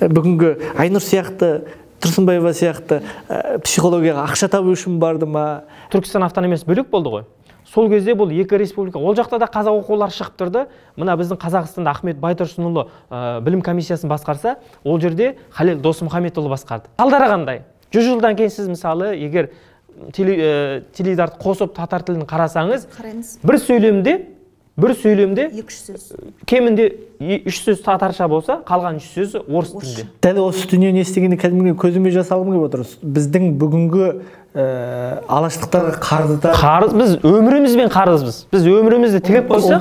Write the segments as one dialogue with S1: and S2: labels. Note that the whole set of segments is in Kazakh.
S1: бүгінгі Айнұр сияқты, Тұрсынбаева сияқты психологияға ақша табу үшін барды ма?
S2: Түркістан автономиясы бөлек болды ғой. Сол кезде бұл екі республика, ол жақта да қазақ оқулар шығып тұрды. Мына біздің Қазақстанда Ахмет Байтұрсынұлы білім комиссиясын басқарса, ол жерде Халел Досмұхамедұлы басқарды. Салдары қандай? 100 жылдан кейін сіз мысалы, егер теледидарды қосып татар тілін қарасаңыз, бір сөйлемде
S3: 2-3 сөз.
S2: Кемінде 3 сөз татарша болса, қалған 3 сөзі орыс тілінде.
S1: Дәл осы дүниені естігенде кәдімгі көзіме жас алғым келіп отыр. Біздің бүгінгі алаштықтарға
S2: қарыз, біз өмірімізбен қарызбыз. Біз өмірімізді тігіп қойсақ,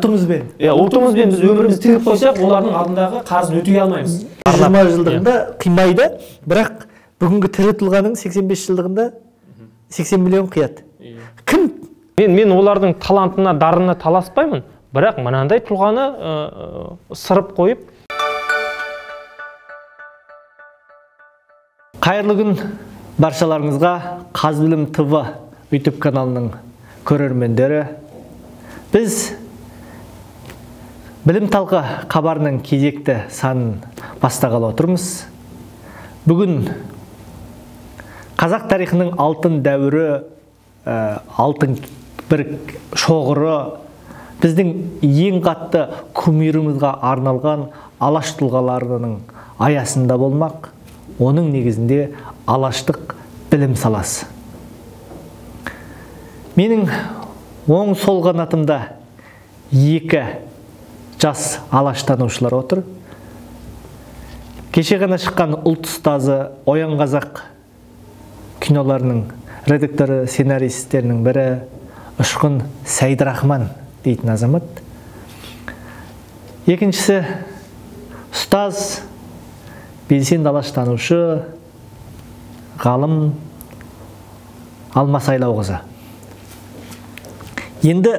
S2: ұлтымызбен біз өмірімізді тігіп қойсақ, олардың алдындағы қарызын өтей алмаймыз.
S1: 20 жылдығында қимайды, бірақ бүгінгі тірі тұлғаның 85 жылдығында 80 миллион қияды. Кім?
S2: Мен олардың талантына, дарынына таласпаймын, бірақ мынандай тұлғаны сырып қойып.
S1: Қайырлы күн баршаларыңызға. Қазбілім ТВ YouTube каналының көрермендері. Біз Білім талқы хабарының кезекті санын бастағалы отырмыз. Бүгін қазақ тарихының алтын дәуірі, алтын бір шоғыры, біздің ең қатты кумирімізге арналған алаш тұлғаларының аясында болмақ. Оның негізінде алаштық білім саласы. Менің оң сол қанатымда екі жас алаштанушылар отыр. Кеше ғана шыққан ұлт ұстазы Оян Қазақ киноларының редакторы, сценаристерінің бірі Ұшқын Сайдырахман дейтін азамат. Екіншісі ұстаз, белсенді алаштанушы, ғалым Алмас Айлауқызы. Енді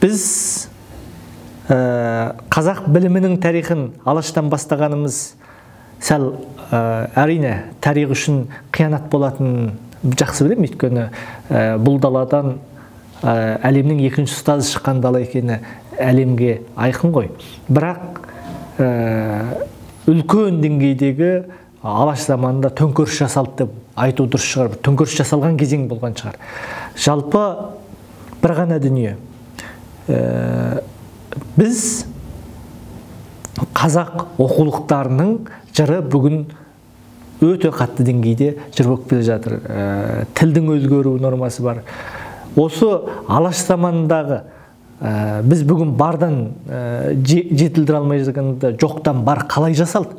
S1: біз қазақ білімінің тарихын алаштан бастағанымыз сәл әрине тарих үшін қиянат болатын жақсы білем, өйткені бұл даладан әлемнің екінші ұстазы шыққан дала екені әлемге айқын ғой. Бірақ үлкен деңгейдегі алаш заманында төңкеріс жасалды деп айту дұрыс шығар. Төңкеріс жасалған кезең болған шығар. Жалпы бір ғана дүние. Біз қазақ оқулықтарының жыры бүгін өте қатты деңгейде жыр болып келе жатыр. Тілдің өзгеру нормасы бар. Осы алаш заманындағы біз бүгін бардан жетілдіре алмай жүргенді жоқтан бар қалай жасалды?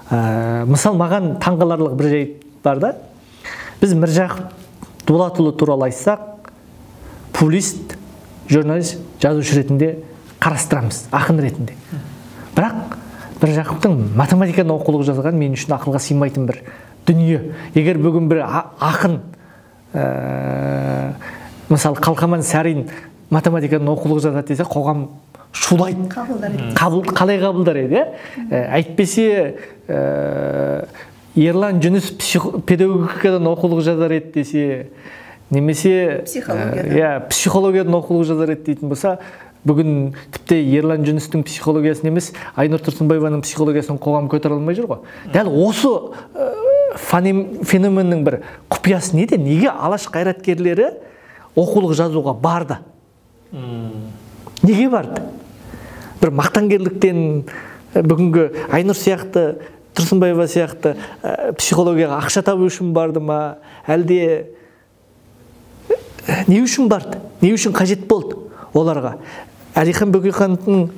S1: Мысал, маған таңғаларлық бір жайт бар да. Біз Міржақып Дулатұлы туралы айтсақ, публицист, журналист, жазушы ретінде қарастырамыз, ақын ретінде. Бірақ Міржақыптың математиканы оқулығы жазған мен үшін ақылға сыймайтын бір дүние. Егер бүгін бір ақын, мысалы Қалқаман Сарин математиканы оқулығы жазады десе, қоғам шулайды. Қалай қабылдар еді? Әйтпесе Ерлан Жүніс педагогикадан оқулығы жазар еді десе, немесе психологиядан оқулығы жазар еді дейтін болса, бүгін тіпті Ерлан Жүністің психологиясын емес, Айнұр Тұрсынбаеваның психологиясын қоғам көтере алмай жүр ғой. Дәл осы феноменнің бір құпиясы неде? Неге алаш қайраткерлері оқулық жазуға барды? Неге барды? Бір мақтангерліктен, бүгінгі Айнұр сияқты, Тұрсынбаева сияқты психологияға ақша табу үшін барды ма? Әлде не үшін барды? Не үшін қажет болды оларға? Әлихан Бөкейхановтың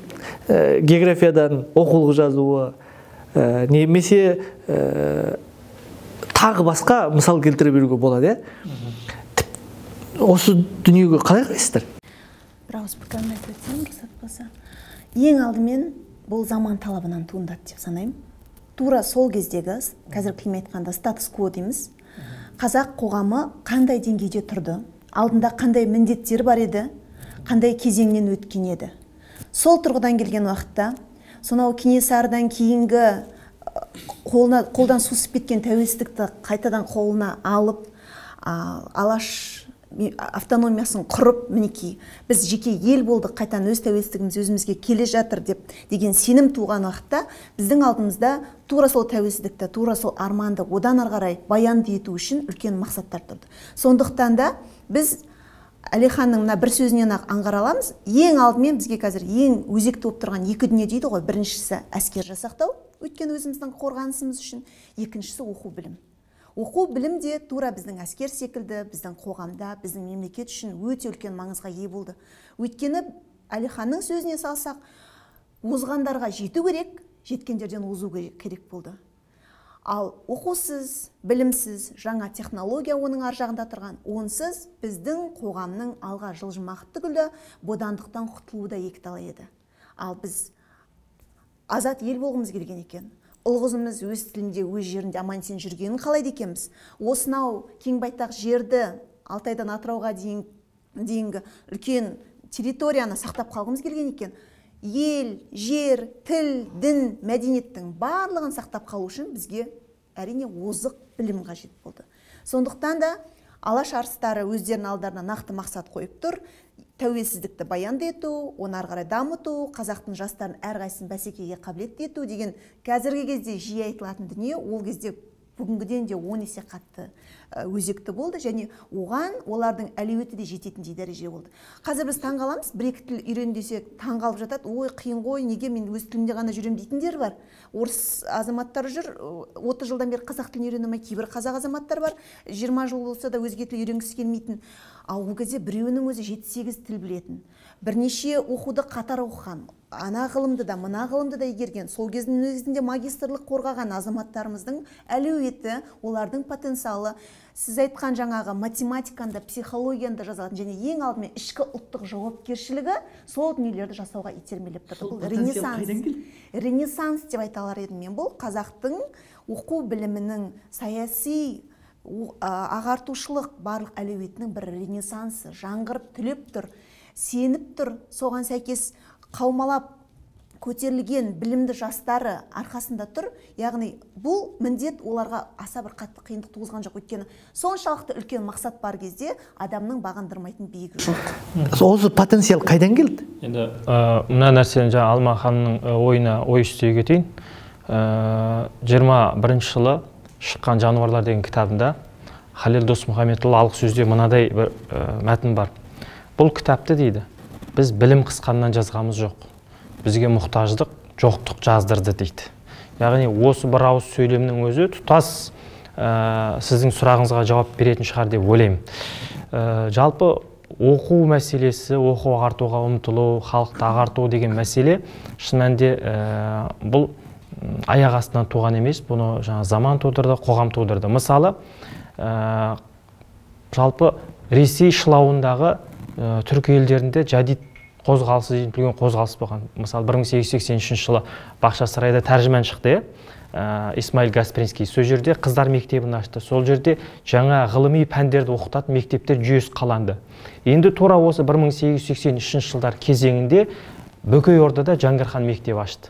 S1: географиядан оқулық жазуы, немесе тағы басқа мысал келтіре беруге болады. Осы дүниеге қалай қарайсыздар?
S3: Бір ауыз пікірін айтып өтсем, рұқсат болса. Ең алдымен бұл заман талабынан туындады деп санаймын. Тура сол кездегі, қазір тілмен айтқанда статус-кво дейміз, қазақ қоғамы қандай деңгейде тұрды, алдында қандай міндеттер бар еді, қандай кезеңнен өткен еді. Сол тұрғыдан келген уақытта, сонау Кенесарыдан кейінгі қолдан сусып кеткен тәуелсіздікті қайтадан қолына алып, алаш автономиясын құрып, мінекей біз жеке ел болдық, қайтан өз тәуелсіздігіміз өзімізге келе жатыр деген сенім туған уақытта біздің алдымызда тура сол тәуелсіздікті, тура сол арманды одан ары қарай баянды ету үшін үлкен мақсаттар тұрды. Сондықтан да біз Әлиханның мына бір сөзінен ақ аңғара аламыз, ең алдымен бізге қазір ең өзекті болып тұрған екі дүние дейді ғой. Біріншісі әскер жасақтау, өйткені өзіміздің қорғанысымыз үшін, екіншісі оқу білім. Оқу білім де тура біздің әскер секілді, біздің қоғамда, біздің мемлекет үшін өте үлкен маңызға ие болды. Өйткені Әлиханның сөзіне салсақ, озғандарға жету керек, жеткендерден озу керек болды. Ал оқусыз, білімсіз, жаңа технология оның ар жағында тұрған, онсыз біздің қоғамның алға жылжымақ түгілі бодандықтан құтылуы да екіталай еді. Ал біз азат ел болғымыз келген екен. Ұл-қызымыз өз тілінде, өз жерінде аман-есен жүргенін қалайды екенбіз. Осынау кең байтақ жерді, Алтайдан Атырауға дейінгі үлкен территорияны сақтап қалғымыз келген екен. Ел, жер, тіл, дін, мәдениеттің барлығын сақтап қалу үшін бізге әрине озық білім қажет болды. Сондықтан да алаш арыстары өздерінің алдарына нақты мақсат қойып тұр. Тәуелсіздікті баянды ету, оны ары қарай дамыту, қазақтың жастарын әрқайсысын бәсекеге қабілетті ету деген қазіргі кезде жиі айтылатын дүние, ол кезде бүгінгіден де 10 есе қатты өзекті болды, және оған олардың әлеуеті де жететіндей дәреже болды. Қазір біз таңғаламыз, бір-екі тіл үйрен десек таңғалып жатады, ой қиын ғой, неге мен өз тілімде ғана жүрем дейтіндер бар. Орыс азаматтары жүр, 30 жылдан бері қазақ тілін үйрене алмай, кейбір қазақ азаматтар бар, 20 жыл болса да өзге тіл үйренгісі келмейтін. Ал ол кезде біреуінің өзі 7-8 тіл білетін, бірнеше оқуды қатар оқыған, ана ғылымды да, мына ғылымды да игерген, сол кездің өзінде магистрлық қорғаған азаматтарымыздың әлеуеті, олардың потенциалы, сіз айтқан жаңағы математиканда, психологияда жазылатын, және ең алдымен ішкі ұлттық жауапкершілігі сол дүниелерді жасауға итермелеп тұрды. Бұл ренессанс деп айта алар едім мен. Бұл қазақтың оқу білімінің саяси ағартушылық барлық әлеуетінің бір ренессансы, жаңғырып түлеп тұр, сеніп тұр. Соған сәйкес қаумалап көтерілген білімді жастары арқасында тұр. Яғни бұл міндет оларға аса бір қатты қиындық туғызған жоқ, өйткені соншалықты үлкен мақсат бар кезде адамның бағындырмайтын биігі жоқ.
S1: Осы потенциал қайдан келді?
S2: Енді мына нәрсені жаңа Алма ханымның ойына ой үстей кетейін. 21 жылы шыққан жануарлар деген кітабында Халел Досмұхамедұлы алғы сөзде мынадай бір мәтін бар. Бұл кітапты дейді, біз білім қысқаннан жазғамыз жоқ. Бізге мұқтаждық, жоқтық жаздырды дейді. Яғни осы бір ауыз сөйлемнің өзі тұтас сіздің сұрағыңызға жауап беретін шығар деп ойлаймын. Жалпы оқу мәселесі, оқу ағартуға ұмтылу, халықты ағарту деген мәселе шын мәнінде бұл аяқ астынан туған емес, бұны жаңа заман тудырды, қоғам тудырды. Мысалы, жалпы Ресей шылауындағы түркі елдерінде жадид қозғалысы деген үлкен қозғалыс болған. Мысалы, 1883 жылы Бақшасарайда тәржіман шықты, Исмаил Гаспринский. Сол жерде қыздар мектебін ашты. Сол жерде жаңа ғылыми пәндерді оқытатын мектептер жүйесі қаланды. Енді тура осы 1883 жылдар кезеңінде Бөкей Ордада Жаңғырхан мектебі ашты.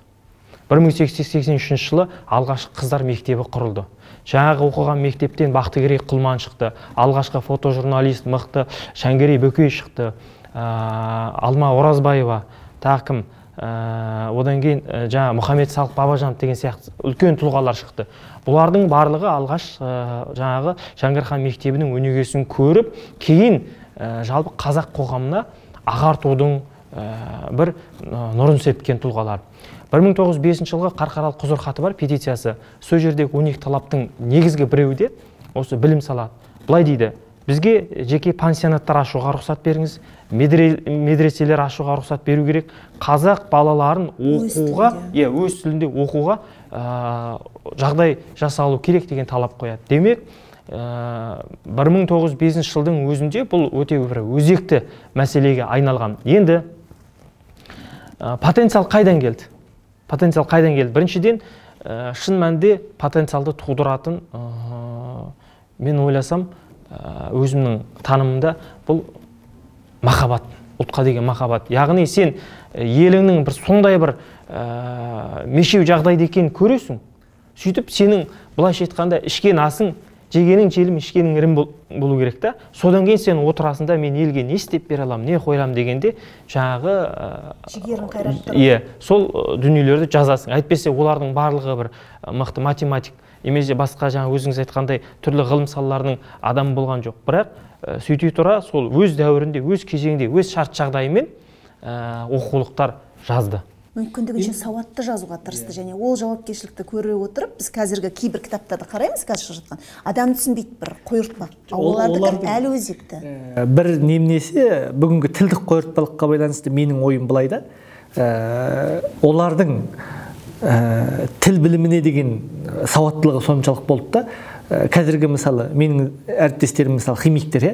S2: 1883 жылы алғашқы қыздар мектебі құрылды. Жаңағы оқыған мектептен Бақтыгерей Құлман шықты, алғашқы фотожурналист мықты Шәңгерей Бөкей шықты, Алма Оразбаева, тағы кім, одан кейін жаңа Мұхаммед Салық Бабажанов деген сияқты үлкен тұлғалар шықты. Бұлардың барлығы алғаш жаңағы Жаңғырхан мектебінің өнегесін көріп, кейін жалпы қазақ қоғамына ағартудың бір нұрын сепкен тұлғалар. 1905 жылғы Қарқаралы құзыр хаты бар, петициясы. Сол жердегі 12 талаптың негізгі біреуі де осы білім салады. Былай дейді: бізге жеке пансионаттар ашуға рұқсат беріңіз, медреселер ашуға рұқсат беру керек, қазақ балаларын оқуға, өз тілінде оқуға жағдай жасалу керек деген талап қояды. Демек, 1905 жылдың өзінде бұл өте бір өзекті мәселеге айналған. Енді потенциал қайдан келді? Потенциал қайдан келді? Біріншіден, шын мәнінде потенциалды тудыратын, мен ойласам, өзімнің танымымда бұл махаббат, ұлтқа деген махаббат. Яғни сен еліңнің бір сондай бір мешеу жағдайда екенін көресің. Сөйтіп сенің былайша айтқанда ішкен асың жегенің желім, ішкенің ірім болу керек та. Содан кейін сен отырасың да, мен елге не істеп бере аламын, не қоям дегенде жаңағы
S3: жігерін қайраттырып.
S2: Иә, сол дүниелерді жазасың. Әйтпесе олардың барлығы бір мықты математик немесе басқа жаңа өзіңіз айтқандай түрлі ғылым салаларының адамы болған жоқ. Бірақ сөйте тұра сол өз дәуірінде, өз кезеңде, өз шарт жағдайымен оқулықтар жазды.
S3: Мүмкіндігінше сауатты жазуға тырысты, және ол жауапкершілікті көре отырып, біз қазіргі кейбір кітаптарды қараймыз, қазір шығып жатқан. Адам түсінбейді бір қойыртпақ. Олардікі әлі өзекті.
S1: Бір немнесе бүгінгі тілдік қойыртпалыққа байланысты менің ойым былай да, олардың тіл біліміне деген сауаттылығы соншалық болды да, қазіргі мысалы менің әріптестерім мысалы химиктер,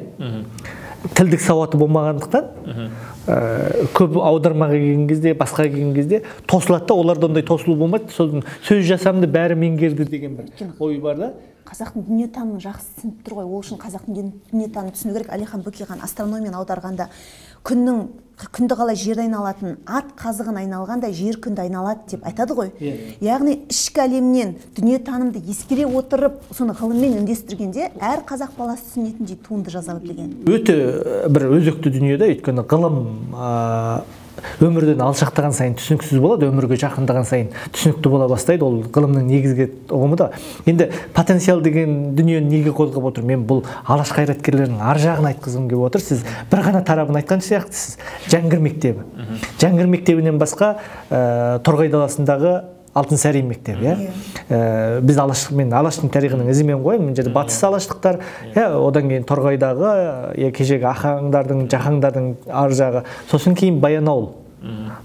S1: тілдік сауаты болмағандықтан көп аудармаға келген кезде, басқа келген кезде тосылады да, оларда ондай тосылу болмайды, сөз жасамды бәрі меңгерді деген бір ой бар да.
S3: Қазақтың дүниетанымын жақсы түсініп тұр ғой, ол үшін қазақтың дүниетанымын түсіну керек. Әлихан Бөкейхан астрономияны аударғанда күнді қалай жерді айналатын, ат қазығын айналғандай жер күнді айналады деп айтады ғой. Яғни ішкі әлемнен дүниетанымды ескере отырып, соны ғылыммен үндестіргенде әр қазақ баласы түсінетіндей туынды жаза білген.
S1: Өте бір өзекті дүние да, өйткені ғылым өмірден алшақтаған сайын түсініксіз болады, өмірге жақындаған сайын түсінікті бола бастайды. Ол ғылымның негізгі ұғымы да. Енді потенциал деген дүниені неге қозғап отыр? Мен бұл алаш қайраткерлерінің ар жағын айтқызғым келіп отыр. Сіз бір ғана тарабын айтқан сияқтысыз. Жәңгір мектебі. Жәңгір мектебінен басқа Торғай даласындағы Алтынсарин мектебі, біз алаштың тарихының ізімен ғой, мына жерде батыс алаштықтар, одан кейін Торғайдағы, кешегі ахаңдардың, жахаңдардың ар жағы, сосын кейін Баянауыл.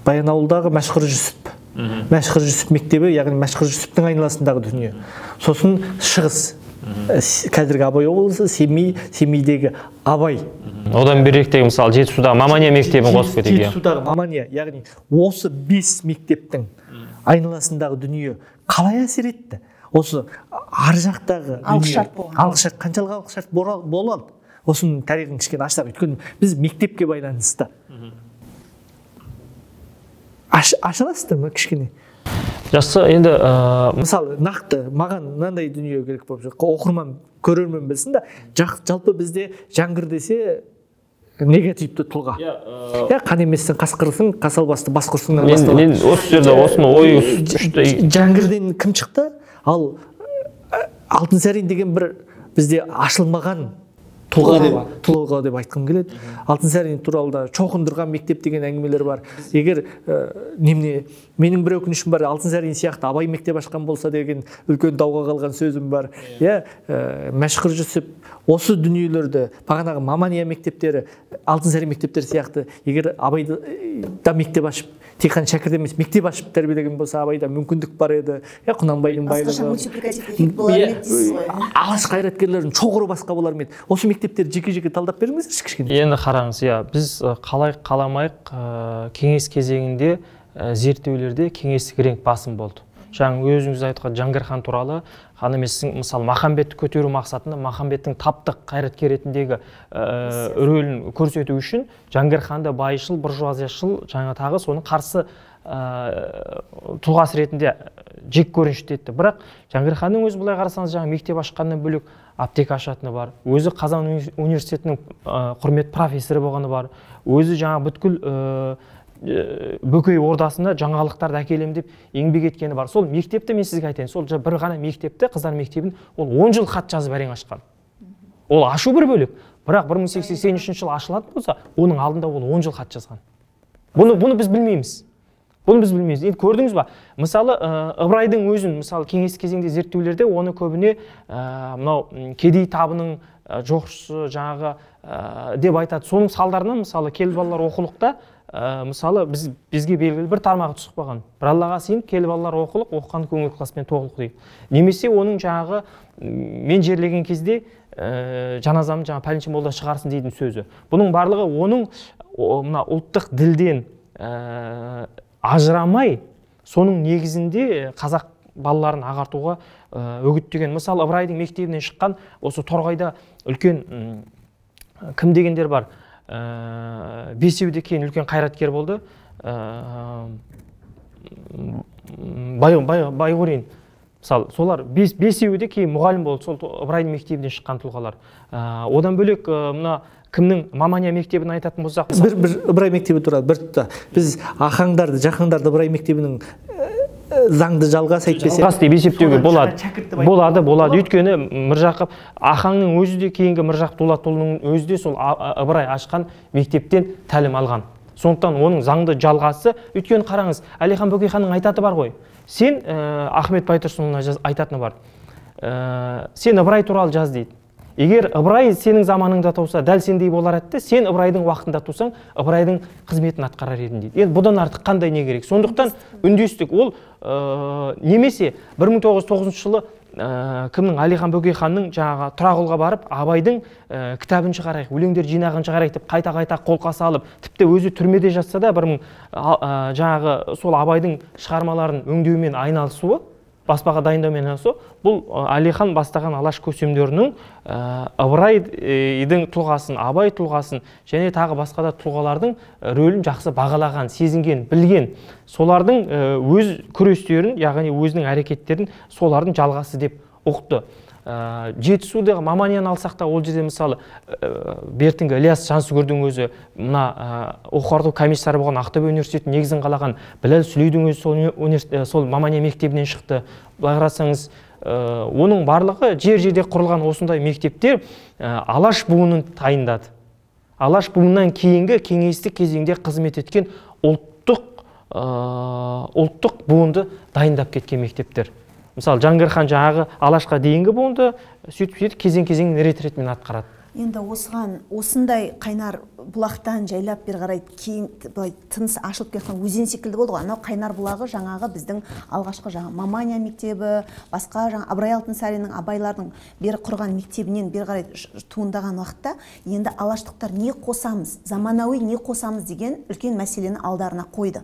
S1: Баянауылдағы Мәшһүр Жүсіп. Мәшһүр Жүсіп мектебі, яғни Мәшһүр Жүсіптің айналасындағы дүние. Сосын шығыс, қазіргі Абай облысы, Семейдегі Абай.
S2: Одан беректегі мысалы Жетісудағы Мамания мектебін қосып кетейік.
S1: Жетісудағы Мамания, яғни осы 5 мектептің айналасындағы дүние қалай әсер етті? Осы ар жақтағы алғышарт қаншалық алғышарт бола алды? Осының тарихын кішкене аштық. Өйткені біз мектепке байланысты. Ашыласыздар ма кішкене?
S2: Жақсы, енді
S1: мысалы нақты маған мынандай дүние керек болып жатыр. Оқырман, көрермен білсін да, жалпы бізде Жәңгір десе негативті тұлға. Қан емессің, қасқырсың, қасалбасты басқұрсыңнан басталады.
S2: Мен осы жерде осыны ой күшті.
S1: Жәңгірден кім шықты? Ал Алтынсарин деген бір бізде ашылмаған тұлға деп айтқым келеді. Алтынсарин туралы да шоқындырған мектеп деген әңгімелер бар. Егер менің бір өкінішім бар, Алтынсарин сияқты Абай мектеп ашқан болса деген үлкен дауға қалған сөзім бар. Мәшһүр Жүсіп осы дүниелерді, бағанағы Мамания мектептері, Алтынсарин мектептері сияқты, егер Абайда мектеп ашып, тек қана шәкірт емес, мектеп ашып тәрбиелеген болса, Абайда мүмкіндік бар еді. Құнанбайдың байлығы, алаш қайраткерлерінің шоғыры басқа болар ма еді? Осы мектептерді жеке-жеке талдап беріңіздерші кішкене.
S2: Енді қараңыз, біз қалай қаламайық, кеңес кезеңінде зерттеулерде кеңестік реңк басым болды. Жаңа өзіңіз айтқан Жәңгір хан туралы, хан емессің, мысалы Махамбетті көтеру мақсатында Махамбеттің таптық қайраткер ретіндегі рөлін көрсету үшін Жәңгір ханды байшыл, буржуазияшыл, жаңа тағы соның қарсы тұлғасы ретінде жек көрінішті етті. Бірақ Жәңгір ханның өзі былай қарасаңыз, жаңа мектеп ашқаннан бөлек аптека ашатыны бар, өзі Қазан университетінің құрмет профессоры болғаны бар, өзі жаңа бүткіл Бөкей ордасына жаңалықтарды әкелем деп еңбек еткені бар. Сол мектепті мен сізге айтайын, сол бір ғана мектепті, қыздар мектебін ол 10 жыл хат жазып әрең ашқан. Ол ашу бір бөлек. Бірақ 1883 жыл ашылатын болса, оның алдында ол 10 жыл хат жазған. Бұны біз білмейміз. Енді көрдіңіз ба? Мысалы, Ыбырайдың өзін, мысалы, кеңес кезеңде зерттеулерде оны көбіне мынау кедей табының жоқшысы жаңағы деп айтады. Соның салдарынан, мысалы, келі балалар оқулықта мысалы бізге белгілі бір тармағы түсіп қалған. Бір Аллаға сыйынып келі балалар оқыған көңіл ықыласпен тоғылық дейді. Немесе оның жаңағы мен жерлеген кезде жаназамды жаңа пәленше молда шығарсын дейтін сөзі. Бұның барлығы оның мына ұлттық ділден ажырамай, соның негізінде қазақ балаларын ағартуға үгіттеген. Мысалы, Ыбырайдың мектебінен шыққан осы Торғайда үлкен кім дегендер бар? Бесеуде кейін үлкен қайраткер болды. Байғұрин. Мысалы, солар бесеуі де кейін мұғалім болды, сол Ыбырайдың мектебінен шыққан тұлғалар. Одан бөлек мына кімнің Мамания мектебін айтатын болсақ,
S1: бір Ыбырай мектебі туралы бір біз ақаңдарды, жақындарды Ыбырай мектебінің заңды жалғас әйтпесе
S2: деп есептеуге болады. Өйткені Міржақып Ахаңның өзі де, кейінгі Міржақып Дулатұлының өзі де сол Ыбырай ашқан мектептен тәлім алған. Сондықтан оның заңды жалғасы, өйткені қараңыз, Әлихан Бөкейханның айтаты бар ғой. Сен Ахмет Байтұрсынұлына айтатыны бар. Сен Ыбырай туралы жаз дейді. Егер Ыбырай сенің заманыңда туса, дәл сендей болар еді, сен Ыбырайдың уақытында тусаң, Ыбырайдың қызметін атқарар едің дейді. Енді бұдан артық қандай не керек? Сондықтан үндестік ол немесе 1909 жылы кімнің Әлихан Бөкейханның жаңағы Тұрағұлға барып, Абайдың кітабын шығарайық, өлеңдер жинағын шығарайық деп қайта қолқа салып, тіпті өзі түрмеде жатса да жаңағы сол Абайдың шығармаларын өңдеумен айналысуы, баспаға дайындаумен айналысу, бұл Әлихан бастаған алаш көсемдерінің Ыбырайдың тұлғасын, Абай тұлғасын және тағы басқа да тұлғалардың рөлін жақсы бағалаған, сезінген, білген, солардың өз күрестерін, яғни өзінің әрекеттерін солардың жалғасы деп ұқты. Жетісудағы Маманияны алсақ та, ол жерде мысалы бертінгі Ілияс Жансүгірдің өзі, мына оқу комиссары болған Ақтөбе университетінің негізін қалаған Біләл Сүлейдің өзі сол Мамания мектебінен шықты. Былай қарасаңыз, оның барлығы жер-жерде құрылған осындай мектептер алаш буынын дайындады. Алаш буынынан кейінгі кеңестік кезеңде қызмет еткен ұлттық буынды дайындап кеткен мектептер. Мысалы, Жаңғырхан жаңағы алашқа дейінгі буынды сөйтіп кезең-кезең ретмен атқарады.
S3: Енді осындай қайнар бұлақтан жайлап бері қарай кейін тыныс ашылып кеткен өзен секілді болды ғой. Анау қайнар бұлағы жаңағы біздің алғашқы Мамания мектебі, басқа Ыбырай Алтынсариннің, Абайлардың бері құрған мектебінен бері қарай туындаған уақытта енді алаштықтар не қосамыз, заманауи не қосамыз деген үлкен мәселені алдарына қойды.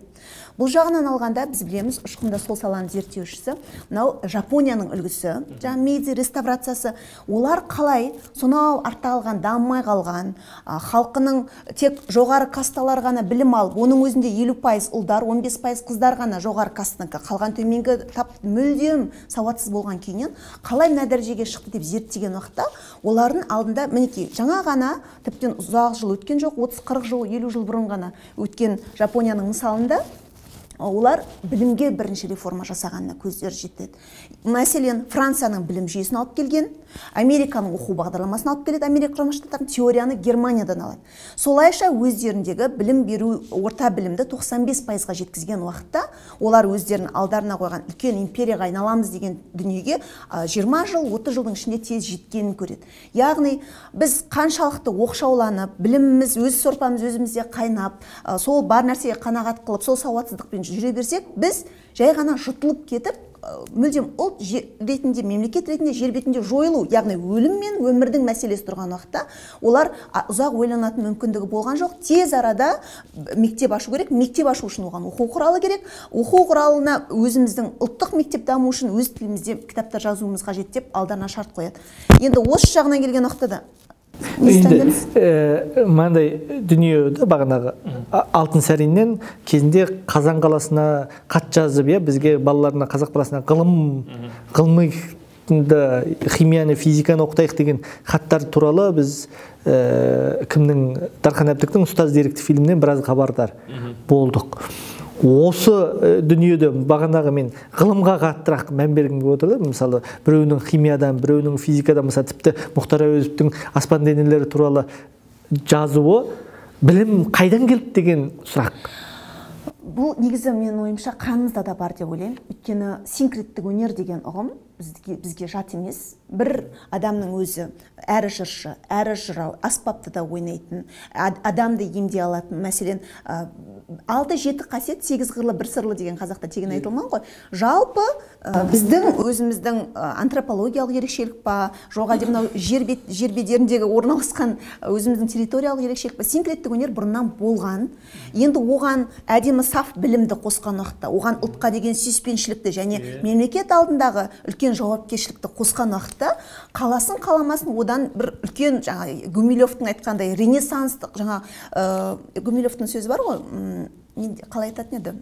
S3: Бұл жағынан алғанда біз білеміз, ұшқында сол саланың зерттеушісі, мынау Жапонияның үлгісі, Мейдзи реставрациясы, олар қалай сонау артта қалған, дамымай қалған, халқының тек жоғары касталар ғана білім алып, оның өзінде 50% ұлдар, 15% қыздар ғана жоғары кастадан қалған төменгі тап мүлдем сауатсыз болған кейіннен қалай мына дәрежеге шықты деп зерттеген уақытта, олардың алдында мінекей жаңа ғана тіптен ұзақ жыл өткен жоқ, 30-40 жыл, 50 жыл бұрын ғана өткен Жапонияның мысалында олар білімге бірінші реформа жасағанына көздері жетеді. Мәселен, Францияның білім жүйесін алып келген, Американың оқу бағдарламасын алып келеді, Америка құрама штаттарының теорияны Германиядан алады. Солайша өздеріндегі білім беру орта білімді 95%-ға жеткізген уақытта, олар өздерінің алдарына қойған үлкен империяға айналамыз деген дүниеге 20 жыл, 30 жылдың ішінде тез жеткенін көреді. Яғни, біз қаншалықты оқшауланып, біліміміз, өз сорпамыз өзімізде қайнап, сол бар нәрсеге қанағат қылып, сол сауатсыздықпен жүре берсек, біз жай ғана жұтылып кетіп, мүлдем ұлт ретінде, мемлекет ретінде жер бетінде жойылу, яғни өлім мен өмірдің мәселесі тұрған уақытта, олар ұзақ ойланатын мүмкіндігі болған жоқ. Тез арада мектеп ашу керек, мектеп ашу үшін оған оқу құралы керек, оқу құралына өзіміздің ұлттық мектеп даму үшін өз тілімізде кітаптар жазуымыз қажет деп алдарына шарт қояды. Енді осы жағынан келген уақытта да
S1: мынандай дүние бағанағы Алтынсариннен кезінде Қазан қаласына хат жазып, бізге балаларына қазақ баласына ғылымды химияны, физиканы оқытайық деген хаттар туралы біз кімнің Дархан Әбдіктің Ұстаз деректі фильмінен біраз хабардар болдық. Осы дүниеде бағанағы мен ғылымға қаттырақ мән бергім келіп отыр. Мысалы, біреуінің химиядан, біреуінің физикадан, мысалы тіпті Мұхтар Әуезовтің аспан денелері туралы жазуы білім қайдан келді деген сұрақ.
S3: Бұл негізі менің ойымша қанымызда да бар деп ойлаймын. Өйткені синкреттік өнер деген ұғым бізге жат емес. Бір адамның өзі әрі жыршы, әрі жырау, аспапты да ойнайтын, адамды емдей алатын. Мәселен, 6-7 қасиет, 8 қырлы, 1 сырлы деген қазақта тегін айтылмаған ғой. Жалпы біздің өзіміздің антропологиялық ерекшелік па, жоға деп мынау жер бедеріндегі орналасқан өзіміздің территориялық ерекшелік па, синкреттік өнер бұрыннан болған. Енді оған әдемі саф білімді қосқан уақытта, оған ұлтқа деген сүйіспеншілікті және мемлекет алдындағы үлкен жауапкершілікті қосқан уақытта, қаласын қаламасын одан бір үлкен, жаңа Гумилевтің айтқандай ренессанстық, жаңа Гумилевтің сөзі бар ғой, қалай айтатын еді,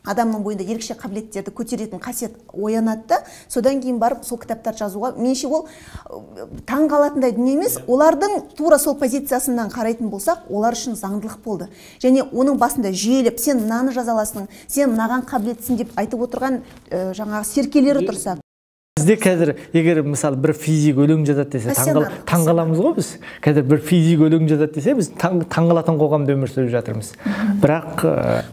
S3: адамның бойында ерекше қабілеттерді көтеретін қасиет оянады да, содан кейін барып сол кітаптар жазуға, меніңше ол таң қалатындай дүние емес. Олардың тура сол позициясынан қарайтын болсақ, олар үшін заңдылық болды. Және оның басында жүйелеп, сен мынаны жаза аласың, сен мынаған қабілеттісің деп айтып отырған жаңағы серкелері тұрса.
S1: Бізде қазір егер мысалы бір физик өлең жазады десе таңғаламыз ғой біз. Қазір бір физик өлең жазады десе біз таңғалатын қоғамда өмір сүріп жатырмыз. Бірақ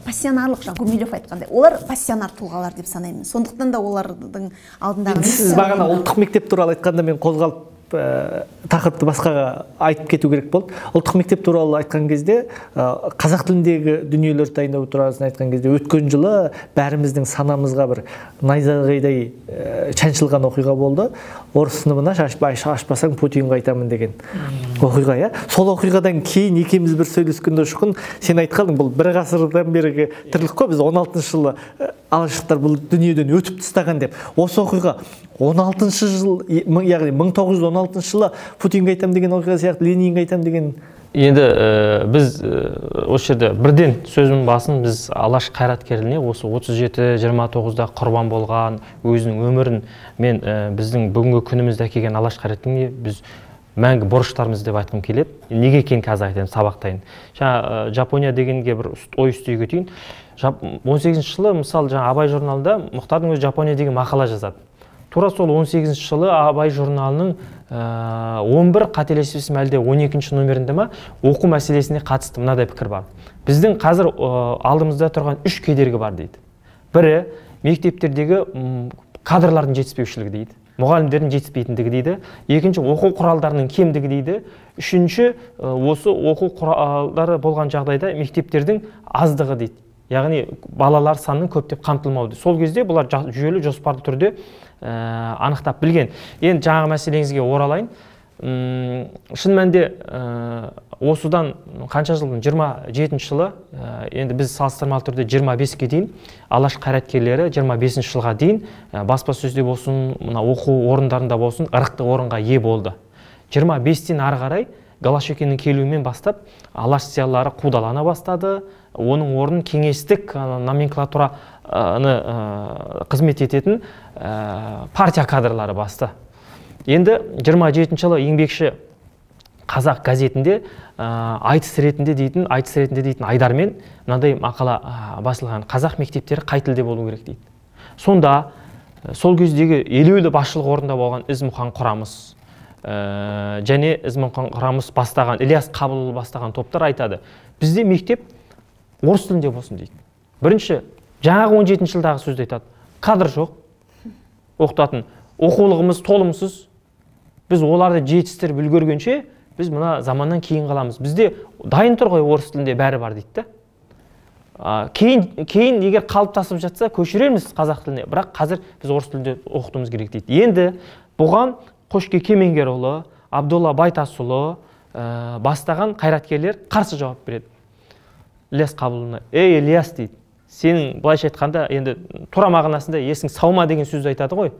S3: пассионарлық, жаңа Гумилев айтқандай, олар пассионар тұлғалар деп санаймын. Сондықтан да олардың алдындағы
S1: сіз бағана ұлттық мектеп туралы айтқанда мен қозғалып тақырыпты басқаға айтып кету керек болды. Ұлттық мектеп туралы айтқан кезде, қазақ тіліндегі дүниелерді дайындау туралы айтқан кезде, өткен жылы бәріміздің санамызға бір найзағайдай шаншылған оқиға болды. Орыс сыныбына ашпасаң Путинге айтамын деген оқиға, иә. Сол оқиғадан кейін екеуміз бір сөйлескенде ұшқын, сен айтқаның, бұл бір ғасырдан бергі тірлік қой, біз 16 жылы алаштықтар бұл дүниеден өтіп тастаған деп. Осы оқиға 16 жыл, яғни 1916 жылы Путинге айтам деген оқиға сияқты, Ленинге айтам деген.
S2: Енді біз осы жерде бірден сөзімнің басын біз алаш қайраткеріне осы 37-29-да құрбан болған өзінің өмірін мен біздің бүгінгі күнімізде әкелген алаш қайраткеріне біз мәңгі борыштарымыз деп айтқым келеді. Неге екенін қазір айтайын, сабақтайын. Жаңа Жапония дегенге бір ой үстей кетейін. 18 жылы мысалы жаңа Абай журналында Мұхтардың өзі Жапония деген мақала жазады. Тура сол 18 жылы Абай журналының 11 қателеспесем әлде 12 номерінде ма оқу мәселесіне қатысты мынадай пікір бар. Біздің қазір алдымызда тұрған 3 кедергі бар дейді. Бірі мектептердегі кадрлардың жетіспеушілігі дейді. Мұғалімдердің жетіспейтіндігі дейді. Екінші оқу құралдарының кемдігі дейді. Үшінші осы оқу құралдары болған жағдайда мектептердің аздығы дейді. Яғни балалар санының көптеп қамтылмауы. Сол кезде бұлар жүйелі жоспарлы түрде анықтап білген. Енді жаңағы мәселеңізге оралайын. Шын мәнінде осыдан қанша жылдың 27 жылы, енді біз салыстырмалы түрде 25-ке дейін алаш қайраткерлері 25 жылға дейін баспасөзде болсын, мына оқу орындарында болсын, ырықты орынға ие болды. 25-тен ары қарай Голошекиннің келуімен бастап алаш зиялылары қудалана бастады. Оның орнын кеңестік номенклатураны қызмет ететін партия кадрлары басты. Енді 27 жылы еңбекші қазақ газетінде айтыс ретінде дейтін Айдармен мынандай мақала басылған: қазақ мектептері қай тілде болу керек дейді. Сонда сол кездегі елеулі басшылық орында болған Ізмұқан Құрамыс және Ізмұқан Құрамыс бастаған, Ілияс Қабылұлы бастаған топтар айтады: бізде мектеп орыс тілінде болсын дейді. Бірінші, жаңағы 17 жылдағы сөзді айтады: кадр жоқ, оқытатын, оқулығымыз толымсыз, біз оларды жетістіріп үлгергенше біз мына заманнан кейін қаламыз. Бізде дайын тұр ғой орыс тілінде бәрі бар дейді. Кейін егер қалыптасып жатса көшіреміз қазақ тіліне, бірақ қазір біз орыс тілінде оқытуымыз керек дейді. Енді бұған Қошке Кемеңгерұлы, Абдолла Байтасұлы бастаған қайраткерлер қарсы жауап береді. Ілияс Қабылұлына: ей Ілияс дейді, сенің былайша айтқанда енді тура мағынасында есің сау ма деген сөзді айтады ғой.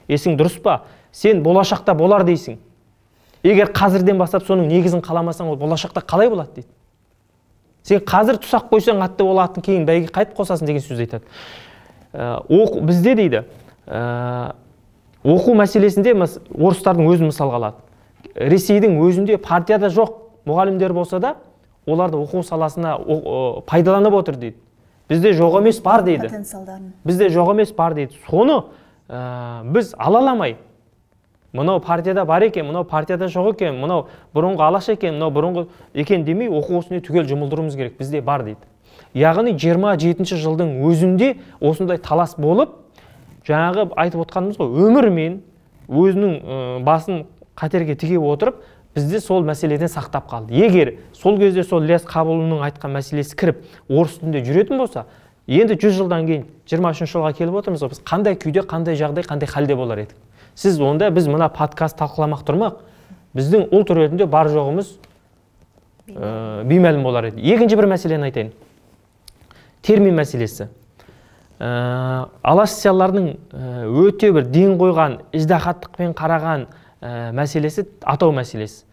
S2: Есің дұрыс па? Сен болашақта болар дейсің. Егер қазірден бастап соның негізін қаламасаң, ол болашақта қалай болады дейді. Сен қазір тұсақ қойсаң атты болатын, кейін бәйге қайтып қосасың деген сөз айтады. Бізде дейді, оқу мәселесінде орыстардың өзін мысалға алады. Ресейдің өзінде партияда жоқ мұғалімдер болса да, оларды оқу саласына пайдаланып отыр дейді. Бізде жоқ емес бар дейді. Бізде жоқ емес бар дейді. Соны біз алаламай, мынау партияда бар екен, мынау партияда жоқ екен, мынау бұрынғы алаш екен, мынау бұрынғы екен демей, оқу осыны түгел жұмылдыруымыз керек. Бізде бар дейді. Яғни 27 жылдың өзінде осындай талас болып, жаңағы айтып отқанымыз ғой, өмірмен өзінің басын қатерге тіге отырып, бізде сол мәселеден сақтап қалды. Егер сол кезде сол Ілияс Қабылұлының айтқан мәселесі кіріп, орыс тілінде жүретін болса, енді 100 жылдан кейін 23 жылға келіп отырмыз, біз қандай күйде, қандай жағдай, қандай халде болар едік. Сіз онда біз мына подкаст талқыламақ тұрмақ, біздің ұлт ретінде бар жоғымыз беймәлім болар еді. Екінші бір мәселені айтайын. Термин мәселесі. Алаш зиялыларының өте бір ден қойған, ыждахаттықпен қараған мәселесі атау мәселесі.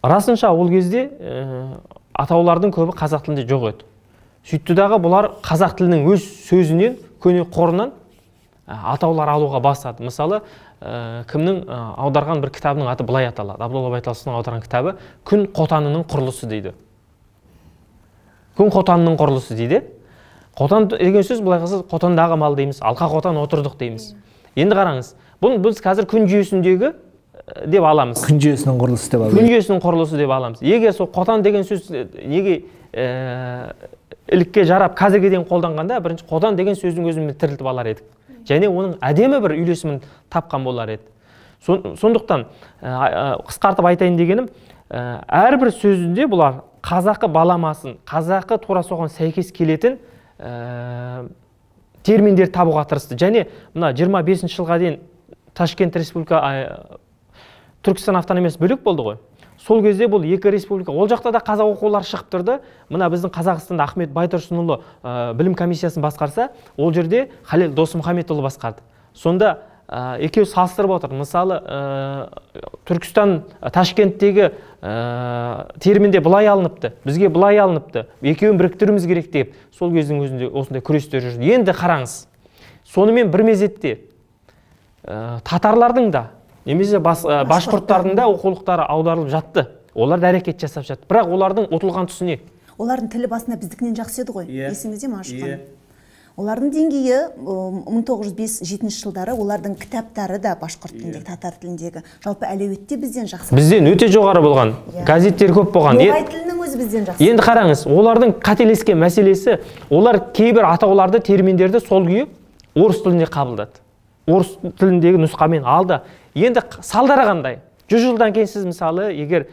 S2: Расынша ол кезде атаулардың көбі қазақ тілінде жоқ еді. Сөйтті дағы бұлар қазақ тілінің өз сөзінен, көне қорынан атаулар алуға бастады. Мысалы, кімнің аударған бір кітабының аты былай аталады. Абдолла Байталсының аударған кітабы «Күн қотанының құрылысы» дейді. Күн қотанының құрылысы дейді. Қотан деген сөз былай қалса қотандағы мал дейміз, алқа қотан отырдық дейміз. Енді қараңыз, бұл біз қазір күн жүйесіндегі деп аламыз.
S1: Күн жүйесінің құрылысы деп аламыз.
S2: Күн жүйесінің құрылысы деп аламыз. Егер сол қотан деген сөз неге ілікке жарап қазіргіден қолданғанда, бірінші қотан деген сөздің өзін тірілтіп алар едік. Және оның әдемі бір үйлесімін тапқан болар еді. Сондықтан қысқартып айтайын дегенім, әрбір сөзінде бұлар қазақы баламасын, қазақы тура соған сәйкес келетін терминдер табуға тырысты. Және мына 25 жылға дейін Ташкент Республика Түркістан автономиясы бөлек болды ғой. Сол кезде бұл екі республика, ол жақта да қазақ оқулары шығып тұрды. Мына біздің Қазақстанда Ахмет Байтұрсынұлы білім комиссиясын басқарса, ол жерде Халел Досмұхамедұлы басқарды. Сонда екеуі салыстырып отыр. Мысалы, Түркістан Ташкенттегі терминде былай алыныпты, бізге былай алыныпты. Екеуін біріктіруіміз керек деп, сол кездің өзінде осындай күрестер жүрді. Енді қараңыз. Сонымен бір мезетте татарлардың да, немесе башқұрттардың да оқулықтары аударылып жатты. Олар да әрекет жасап жатты. Бірақ олардың ұтылған тұсы не?
S3: Олардың тілі басында біздікінен жақсы еді ғой. Есіңізде ме, Ашқан? Олардың деңгейі 1905-7 жылдары олардың кітаптары да башқұрт тіліндегі, татар тіліндегі жалпы әлеуетте бізден жақсы.
S2: Бізден өте жоғары болған. Газеттер көп болған.
S3: Ноғай тілінің өзі бізден жақсы.
S2: Енді қараңыз, олардың қателескен мәселесі, олар кейбір атауларды, терминдерді сол күйі орыс тілінде қабылдады. Орыс тіліндегі нұсқамен алды. Енді салдары қандай? 100 жылдан кейін сіз мысалы, егер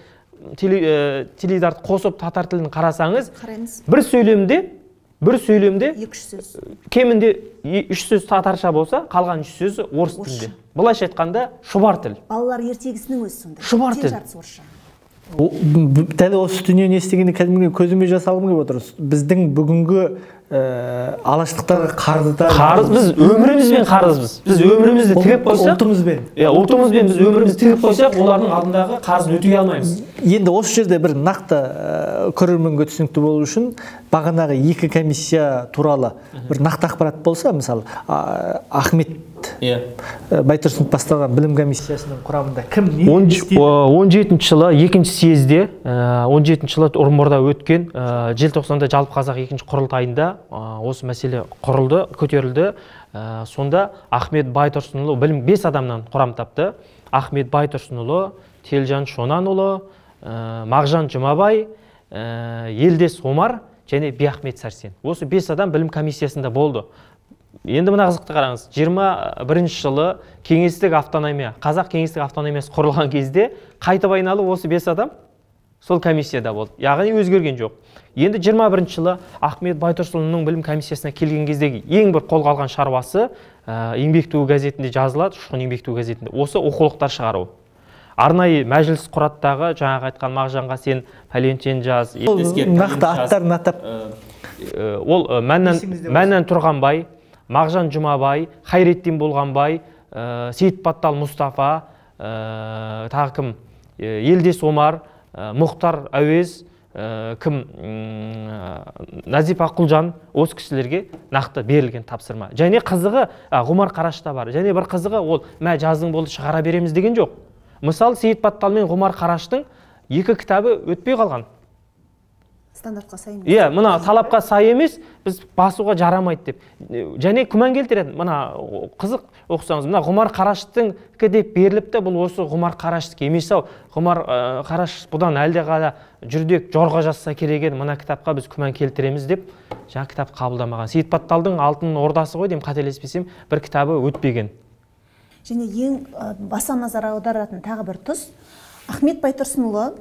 S2: теледидарды қосып татар тілін қарасаңыз, бір сөйлемде 2-3 сөз. Кемінде 3 сөз татарша болса, қалған 3 сөзі орыс тілінде. Былайша айтқанда шұбар тіл.
S3: Балалар ертегісінің өзі сондай.
S2: Шұбар тіл.
S1: Дәл осы дүниені естігенде кәдімгі көзіме жас алғым келіп отыр. Біздің бүгінгі алаштықтарға қарыз, біз өмірімізбен қарызбыз. Біз өмірімізді тігіп қойсақ, ұлтымызбен біз өмірімізді тігіп қойсақ, олардың алдындағы қарызын өтей алмаймыз. Енді осы жерде бір нақты көрерменге түсінікті болу үшін бағанағы екі комиссия туралы бір нақты ақпарат болса, мысалы Ахмет Байтұрсынов бастаған білім комиссиясының құрамында кім не істейді?
S2: 17 жылы 2-ші съезде, 17 жылы Орынборда өткен желтоқсанда жалпы қазақ 2-ші құрылтайында осы мәселе құрылды, көтерілді. Сонда Ахмет Байтұрсынұлы білім 5 адамнан құрам тапты. Ахмет Байтұрсынұлы, Телжан Шонанұлы, Мағжан Жұмабай, Елдес Омар және Биахмет Сәрсен. Осы 5 адам білім комиссиясында болды. Енді мына қызықты қараңыз. 21-ші жылы кеңестік автономия, қазақ кеңестік автономиясы құрылған кезде қайтып айналып осы 5 адам сол комиссияда болды. Яғни өзгерген жоқ. Енді 21-ші жылы Ахмет Байтұрсынұлының білім комиссиясына келген кездегі ең бір қолға алған шаруасы Еңбек туы газетінде жазылады, Ұшқын Еңбек туы газетінде. Осы оқулықтар шығару. Арнайы мәжіліс құрадтағы жаңағы айтқан Мағжанға сен пәленшен жаз.
S1: Нақты аттарын атап.
S2: Ол Мәннан Тұрғанбай, Мағжан Жұмабай, Хайреттин Болғанбай, Сейіт Баттал Мұстафа, тағы кім? Елдес Омар, Мұхтар Әуез, кім? Назип Ақұлжан, осы кісілерге нақты берілген тапсырма. Және қызығы Ғұмар Қарашта бар. Және бір қызығы ол мә жаздың болды шығара береміз деген жоқ. Мысалы, Сейіт Баттал мен Ғұмар Қараштың 2 кітабы өтпей қалған.
S3: Стандартқа сай емес.
S2: Иә, мына талапқа сай емес, біз басуға жарамайды деп. Және күмән келтіреді. Мына қызық оқысаңыз, мына Ғұмар Қараштыңкі деп беріліпті, бұл осы Ғұмар Қараштікі емес-ау. Ғұмар Қараш бұдан әлдеқайда жүрдек жорға жазса керек еді, мына кітапқа біз күмән келтіреміз деп, жаңа кітап қабылдамаған. Сейіт Батталдың Алтын Ордасы ғой деймін, қателеспесем, бір кітабы өтпеген.
S3: Және ең баса назар аударатын тағы бір тұс, Ахмет Байтұрсынұлы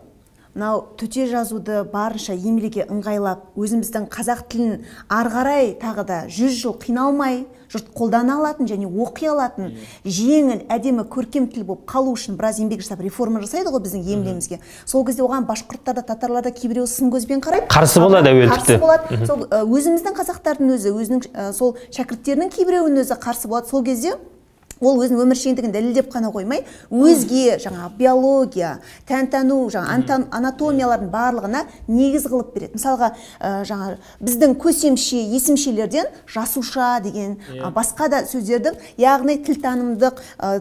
S3: мынау төте жазуды барынша емлеге ыңғайлап, өзіміздің қазақ тілін арғарай тағы да 100 жыл қиналмай жұрт қолдана алатын және оқи алатын жеңіл, әдемі, көркем тіл болып қалу үшін біраз еңбек жасап реформа жасайды ғой біздің емлемізге. Сол кезде оған башқұрттарда, татарларда кейбіреу сын көзбен қарайды.
S2: Қарсы болады әуелі
S3: тіпті. Қарсы болады. Сол өзіміздің қазақтардың өзі, өзінің сол шәкірттерінің кейбіреуінің өзі қарсы болады. Сол кезде ол өзінің өміршеңдігін дәлелдеп қана қоймай, өзге жаңа биология, тәнтану, жаңа анатомиялардың барлығына негіз қылып береді. Мысалға, жаңа біздің көсемше, есімшелерден жасуша деген басқа да сөздердің, яғни тілтанымдық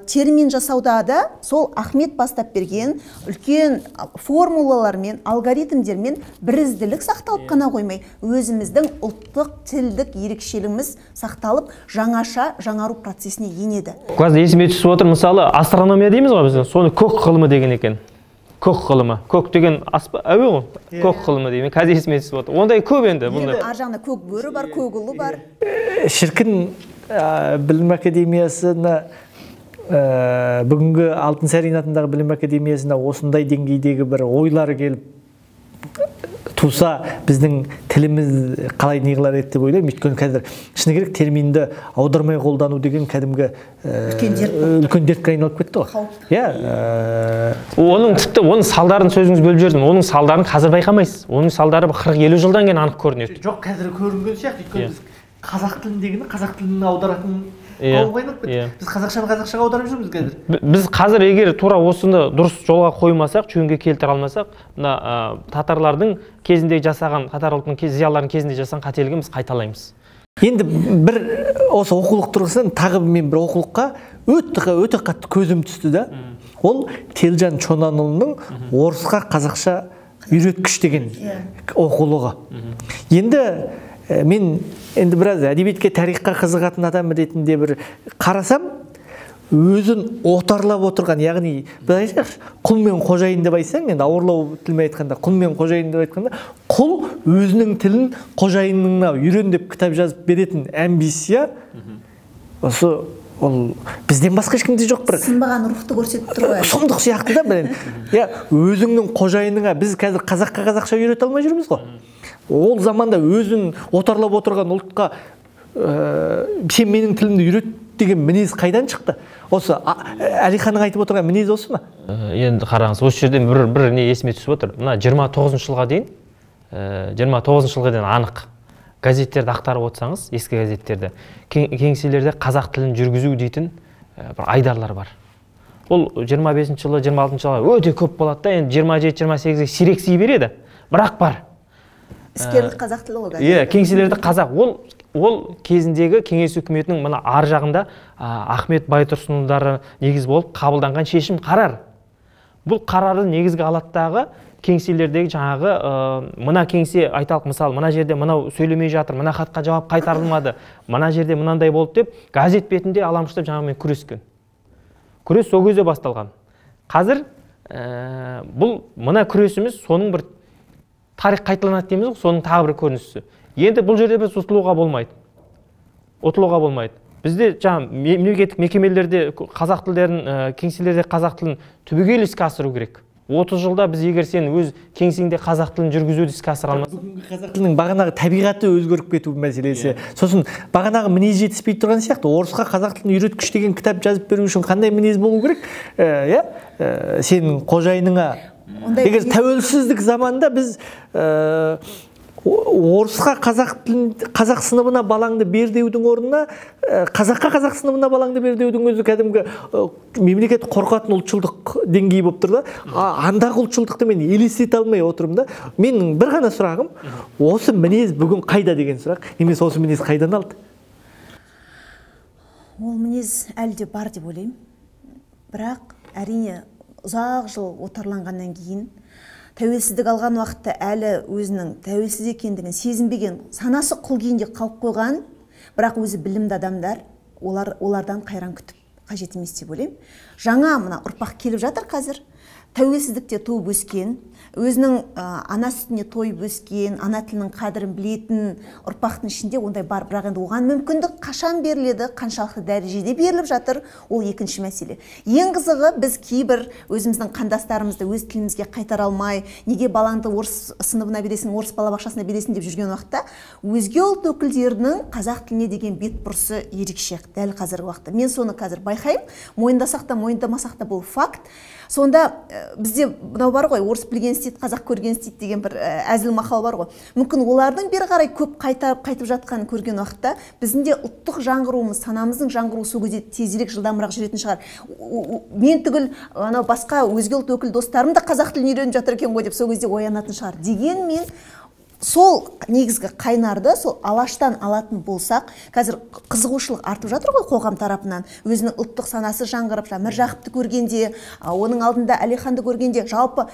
S3: термин жасауда да сол Ахмет бастап берген үлкен формулалармен, алгоритмдермен бірізділік сақталып қана қоймай, өзіміздің ұлттық тілдік ерекшелігіміз сақталып, жаңаша жаңару процесіне енеді.
S2: Қазір есіме түсіп отыр, мысалы астрономия дейміз ғой біз, соны көк ғылымы деген екен. Көк ғылымы. Көк деген әуе ғой. Көк ғылымы деймін. Қазір есіме түсіп отыр. Ондай көп енді.
S3: Ар жағында көк бөрі бар, көк ұлы бар.
S1: Шіркін білім академиясына, бүгінгі Алтын Сарин атындағы білім академиясына осындай деңгейдегі бір ойлары келіп туса, біздің тіліміз қалай неғылар еді деп ойлаймын. Өйткені қазір шыны керек терминді аудармай қолдану деген кәдімгі үлкен дертке айналып кетті ғой. Иә.
S2: Оның салдарын сөзіңіз бөліп жібердім. Оның салдарын қазір байқамайсыз. Оның салдары 40-50 жылдан кейін анық көрінеді.
S1: Жоқ, қазір көрінген сияқты. Өйткені біз қазақ тіліндегіні қазақ тіліне аударатын қауымға айналып кетті. Біз қазақшаны қазақшаға аударып жүрміз қазір.
S2: Біз қазір егер тура осыны дұрыс жолға қоймасақ, жөнге келтіре алмасақ, мына татарлардың кезінде жасаған, татар ұлтының зиялыларының кезінде жасаған қателігін біз қайталаймыз.
S1: Енді бір осы оқулық тұрғысынан тағы мен бір оқулыққа өте қатты көзім түсті да. Ол Телжан Чонанұлының орысқа қазақша үйреткіш деген оқулығы. Енді мен біраз әдебиетке, тарихқа қызығатын адам ретінде бір қарасам, өзін отарлап отырған, яғни біз айтсақ, құл мен қожайын деп айтсаң, енді ауырлау тілмен айтқанда, құл мен қожайын деп айтқанда, құл өзінің тілін қожайынына үйрен деп кітап жазып беретін амбиция, осы ол бізден басқа ешкімде жоқ бір
S3: сынбаған рухты көрсетіп тұр ғой.
S1: Сұмдық сияқты да бір. Өзіңнің қожайыныңа біз қазір қазаққа қазақша үйрете алмай жүрміз ғой. Ол заманда өзін отарлап отырған ұлтқа сен менің тілімді үйрет деген мінез қайдан шықты? Осы Әлиханның айтып отырған мінез осы ма?
S2: Енді қараңыз, осы жерден бір не есіме түсіп отыр. Мына 29 жылға дейін анық газеттерді ақтарып отырсаңыз, ескі газеттерді, кеңселерде қазақ тілін жүргізу дейтін бір айдарлар бар. Ол 25 жылы, 26 жылға өте көп болады да, енді 27-28-ге сирексей береді, бірақ бар.
S3: Іскерлік қазақ тілі ғой.
S2: Иә, кеңселерді қазақ. Ол кезіндегі кеңес үкіметінің мына ар жағында Ахмет Байтұрсынұлдары негіз болып қабылданған шешім қарар. Бұл қарарды негізге алаттағы кеңселердегі жаңағы мына кеңсе айталық, мысалы, мына жерде мынау сөйлемей жатыр, мына хатқа жауап қайтарылмады, мына жерде мынандай болды деп газет бетінде аламыштап жаңағымен күрескен. Күрес сол кезде басталған. Қазір бұл мына күресіміз соның бір тарих қайталанады дейміз ғой, соның тағы бір көрінісі. Енді бұл жерде біз ұтылуға болмайды. Бізде жаңа мемлекеттік мекемелерде қазақ тілдерін, кеңселерде қазақ тілін түбегейлі іске асыру керек. 30 жылда біз егер сен өз кеңсеңде қазақ тілін жүргізуді іске асыра алмасаң,
S1: бүгінгі қазақ тілінің бағанағы табиғаты өзгеріп кету мәселесі. Сосын бағанағы мінез жетіспей тұрған сияқты, орысқа қазақ тілін үйреткіш деген кітап жазып беру үшін қандай мінез болу керек? Сенің қожайыныңа егер тәуелсіздік заманда біз орысқа қазақ сыныбына балаңды бер деудің орнына қазаққа қазақ сыныбына балаңды бер деудің өзі кәдімгі мемлекет қорқатын ұлтшылдық деңгейі болып тұр да. Андағы ұлтшылдықты мен елестете алмай отырмын да. Менің бір ғана сұрағым, осы мінез бүгін қайда деген сұрақ, немесе осы мінез қайдан алды?
S3: Ол мінез әлде бар деп ойлаймын. Бірақ әрине ұзақ жыл отарланғаннан кейін тәуелсіздік алған уақытта әлі өзінің тәуелсіз екендігін сезінбеген, санасы құл күйінде қалып қойған, бірақ өзі білімді адамдар олардан қайран күтіп қажет емес деп ойлаймын. Жаңа мына ұрпақ келіп жатыр қазір, тәуелсіздікте туып өскен, өзінің ана сүтіне тойып өскен, ана тілінің қадірін білетін ұрпақтың ішінде ондай бар, бірақ енді оған мүмкіндік қашан беріледі, қаншалықты дәрежеде беріліп жатыр, ол екінші мәселе. Ең қызығы, біз кейбір өзіміздің қандастарымызды өз тілімізге қайтара алмай, неге балаңды орыс сыныбына бересің, орыс балабақшасына бересің деп жүрген уақытта, өзге ұлт өкілдерінің қазақ тіліне деген бетбұрысы ерекше дәл қазіргі уақытта. Мен соны қазір байқаймын, мойындасақ та мойындамасақ та бұл факт. Сонда бізде мынау бар ғой, орыс білген істейді, қазақ көрген істейді деген бір әзіл мақал бар ғой. Мүмкін олардың бері қарай көп қайтып жатқанын көрген уақытта біздің де ұлттық жаңғыруымыз, санамыздың жаңғыруы сол кезде тезірек жылдамырақ жүретін шығар. Мен түгіл анау басқа өзге ұлт өкіл достарым да қазақ тілін үйреніп жатыр екен ғой деп сол кезде оянатын шығар. Дегенмен сол негізгі қайнарды сол алаштан алатын болсақ, қазір қызығушылық артып жатыр ғой қоғам тарапынан. Өзінің ұлттық санасы жаңғырып, Міржақыпты көргенде, оның алдында Әлиханды көргенде, жалпы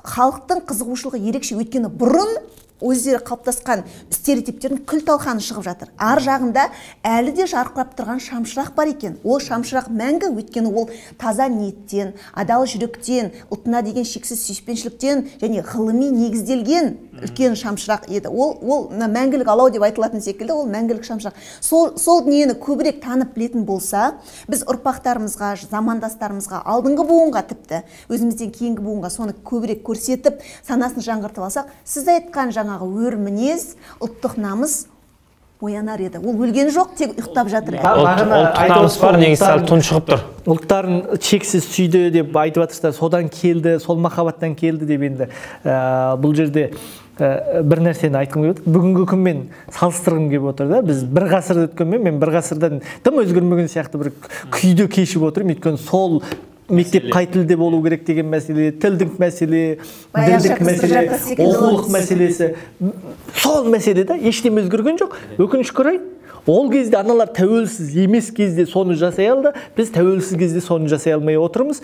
S3: халықтың қызығушылығы ерекше, өйткені бұрын өздері қалыптасқан стереотиптердің күл-талқаны шығып жатыр. Ар жағында әлі де жарқырап тұрған шамшырақ бар екен. Ол шамшырақ мәңгі, өйткені ол таза ниеттен, адал жүректен, ұлтына деген шексіз сүйіспеншіліктен және ғылыми негізделген үлкен шамшырақ еді. Ол мәңгілік алау деп айтылатын секілді, ол мәңгілік шамшырақ. Сол дүниені көбірек танып білетін болса, біз ұрпақтарымызға, замандастарымызға, алдыңғы буынға, тіпті өзімізден кейінгі буынға соны көбірек көрсетіп, санасын жаңғыртып алсақ, сіз айтқан жаңағы өр мінез, ұлттық намыс оянар еді. Ол өлген жоқ, тек ұйықтап жатыр.
S2: Ұлттық намыс бар, негізі сәл тұншығып тұр.
S1: Ұлттарын шексіз сүйді деп айтып жатырсыздар, содан келді, сол махаббаттан келді деп енді бұл жерде бір нәрсені айтқым келіп отыр. Бүгінгі күнмен салыстырғым келіп отыр да. Біз бір ғасыр өткенмен, мен бір ғасырдан тым өзгермеген сияқты бір күйді кешіп отырмын. Өйткені сол мектеп қай тілде болу керек деген мәселе, тілдік мәселе, ділдік мәселе, оқулық мәселесі, сол мәселеде ештеме өзгерген жоқ. Өкінішке орай, ол кезде аналар тәуелсіз емес кезде соны жасай алды, біз тәуелсіз кезде соны жасай алмай отырмыз.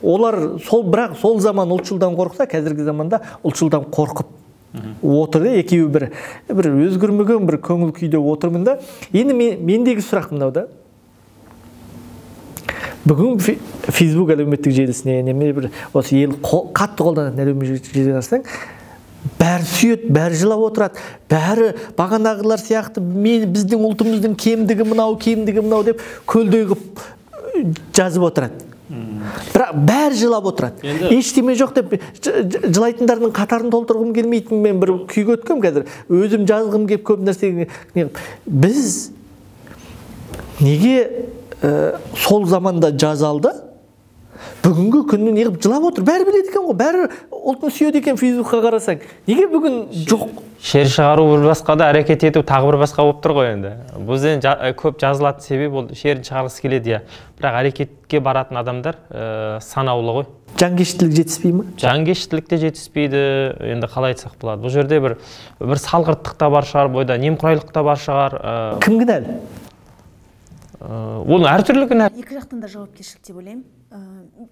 S1: Олар бірақ сол заман ұлтшылдан қорықса, қазіргі заманда ұлтшылдан қорқып отыр да, екеуі бір өзгермеген бір көңіл күйде отырмын да. Енді мендегі сұрақ мынау да. Бүгін Facebook әлеуметтік желісіне неме бір осы ел қатты қолданатын әлеуметтік желіге қарасаң, бәрі сүйеді, бәрі жылап отырады, бәрі бағанағылар сияқты біздің ұлтымыздың кемдігі мынау деп көлдей қылып жазып отырады. Бірақ бәрі жылап отырады. Ештеме жоқ деп жылайтындардың қатарын толтырғым келмейтін, мен бір күйге өткем қазір. Өзім жазғым келіп көп нәрсе. Біз неге сол заманда жазалды, бүгінгі күнні неғып жылап отыр? Бәрі біледі екен ғой, бәрі ұлтын сүйеді екен. Фейсбукқа қарасаң, неге бүгін жоқ?
S2: Шер шығару бір басқа да, әрекет ету тағы бір басқа болып тұр ғой енді. Бұл көп жазылатын себеп ол шерін шығарғысы келеді, бірақ әрекетке баратын адамдар санаулы ғой.
S1: Жанкештілік жетіспей ме?
S2: Жанкештілік те жетіспейді, енді қалай айтсақ болады. Бұл жерде бір салғырттық та бар шығар, бойда немқұрайлық та бар шығар.
S1: Кім кінәлі?
S2: Оның әртүрлі кінә.
S3: Екі жақтан да жауапкершілік деп ойлаймын.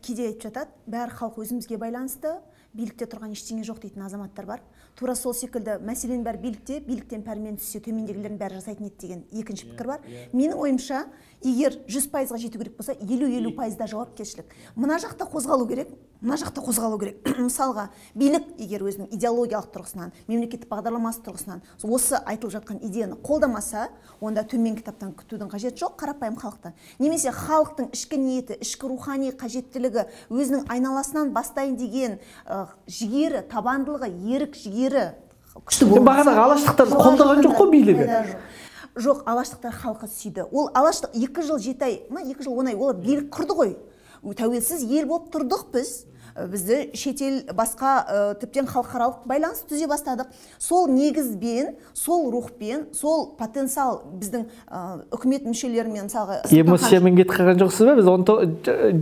S3: Кейде айтып жатады, бәрі халық өзімізге байланысты, билікте тұрған ештеңе жоқ дейтін азаматтар бар. Тура сол секілді мәселенің бәрі билікте, биліктен пәрмен түссе төмендегілердің бәрі жасайтын еді деген екінші пікір бар. Менің ойымша, егер 100%-ға жету керек болса, 50-50%-да жауапкершілік. Мына жақта қозғалу керек, мына жақта қозғалу керек. Мысалға, билік егер өзінің идеологиялық тұрғысынан, мемлекеттік бағдарламасы тұрғысынан осы айтылып жатқан идеяны қолдамаса, онда төмен кітаптан күтудің қажеті жоқ, қарапайым халықтан. Немесе халықтың ішкі ниеті, ішкі рухани қажеттілігі, өзінің айналасынан бастайын деген жігері, табандылығы, ерік жігері күшті болмаса.
S1: Бағанағы алаштықтарды қолдаған жоқ қой билігі.
S3: Жоқ, алаштықтар халқы сүйді. Ол алаштық 2 жыл 7 ай, 2 жыл 10 ай олар билік құрды ғой. Тәуелсіз ел болып тұрдық біз. Бізді шетел басқа тіптен халықаралық байланыс түзе бастадық. Сол негізбен, сол рухпен, сол потенциал біздің үкімет мүшелерімен мысалға
S1: эмоциямен кетіп қалған жоқсыз ба? Біз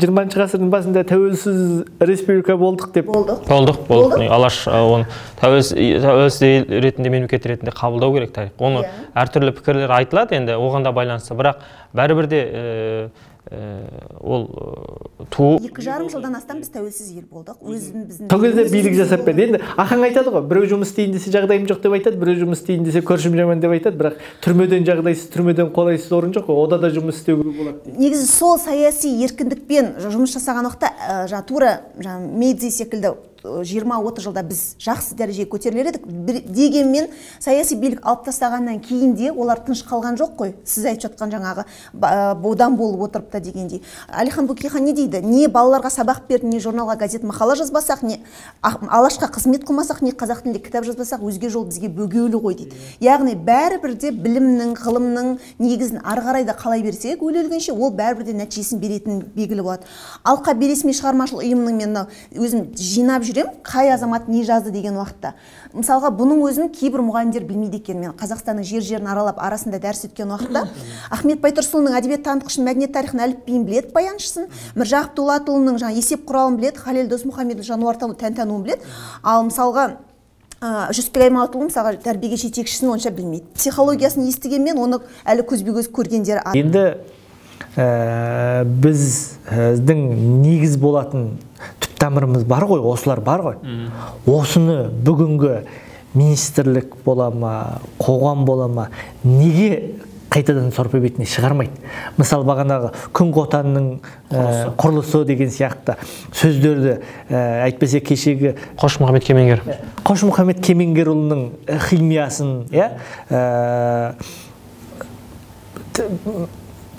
S1: 20 ғасырдың басында тәуелсіз республика болдық деп.
S2: Болдық. Алаш оны тәуелсіз ретінде, мемлекет ретінде қабылдау керек тарих. Оны әртүрлі пікірлер айтылады енді, оған да байланысты. Бірақ бәрібір де ол
S3: 2,5 жылдан астам біз тәуелсіз ел болдық.
S1: Сол кезде билік жасап берді. Енді ақаң айтады ғой, біреу жұмыс істейін десе жағдайым жоқ деп айтады, біреу жұмыс істейін десе көршім жаман деп айтады, бірақ түрмеден жағдайсыз, түрмеден қолайсыз орын жоқ қой, ода да жұмыс істеуге болады дейді.
S3: Негізі сол саяси еркіндікпен жұмыс жасаған уақытта тура Мейдзи секілді 20-30 жылда біз жақсы дәрежеге көтерілер едік. Дегенмен саяси билік алып тастағаннан кейін де олар тыныш қалған жоқ қой. Сіз айтып жатқан жаңағы бодан болып отырып та дегендей. Әлихан Бөкейхан не дейді? Не балаларға сабақ берді, не журналға газет мақала жазбасақ, не Алашқа қызмет қылмасақ, не қазақ тілінде кітап жазбасақ, өзге жол бізге бөгеулі ғой дейді. Яғни бәрібір де білімнің, ғылымның негізін ары қарай да қалай берсек, өле-өлгенше ол бәрібір де нәтижесін беретін белгілі болады. Алқа бейресми шығармашылық ұйымының мен өзім жинап жүрем, қай азамат не жазды деген уақытта. Мысалға, бұның өзін кейбір мұғалімдер білмейді екен. Мен Қазақстанның жер-жерін аралап арасында дәріс өткен уақытта Ахмет Байтұрсынұлының әдебиет танытқышын, мәдениет тарихын, әліпбиін біледі, баяншысын, Міржақып Дулатұлының есеп құралын біледі, Халел Досмұхамедов жануартану тән-тәнуын біледі. Ал мысалға Жүсіпбек Аймауытұлы мысалға тәрбиеге жетекшісін онша білмейді. Психологиясын естігенмен оны әлі көзбе-көз көргендері аз.
S1: Енді біздің негіз болатын түп тамырымыз бар ғой, осылар бар ғой. Осыны бүгінгі министрлік бола ма, қоғам бола ма, неге қайтадан сорпа бетіне шығармайды? Мысалы, бағанағы күн қотанның құрылысы деген сияқты сөздерді әйтпесе кешегі
S2: Қошмұхаммед Кемеңгер.
S1: Қошмұхаммед Кемеңгерұлының химиясын,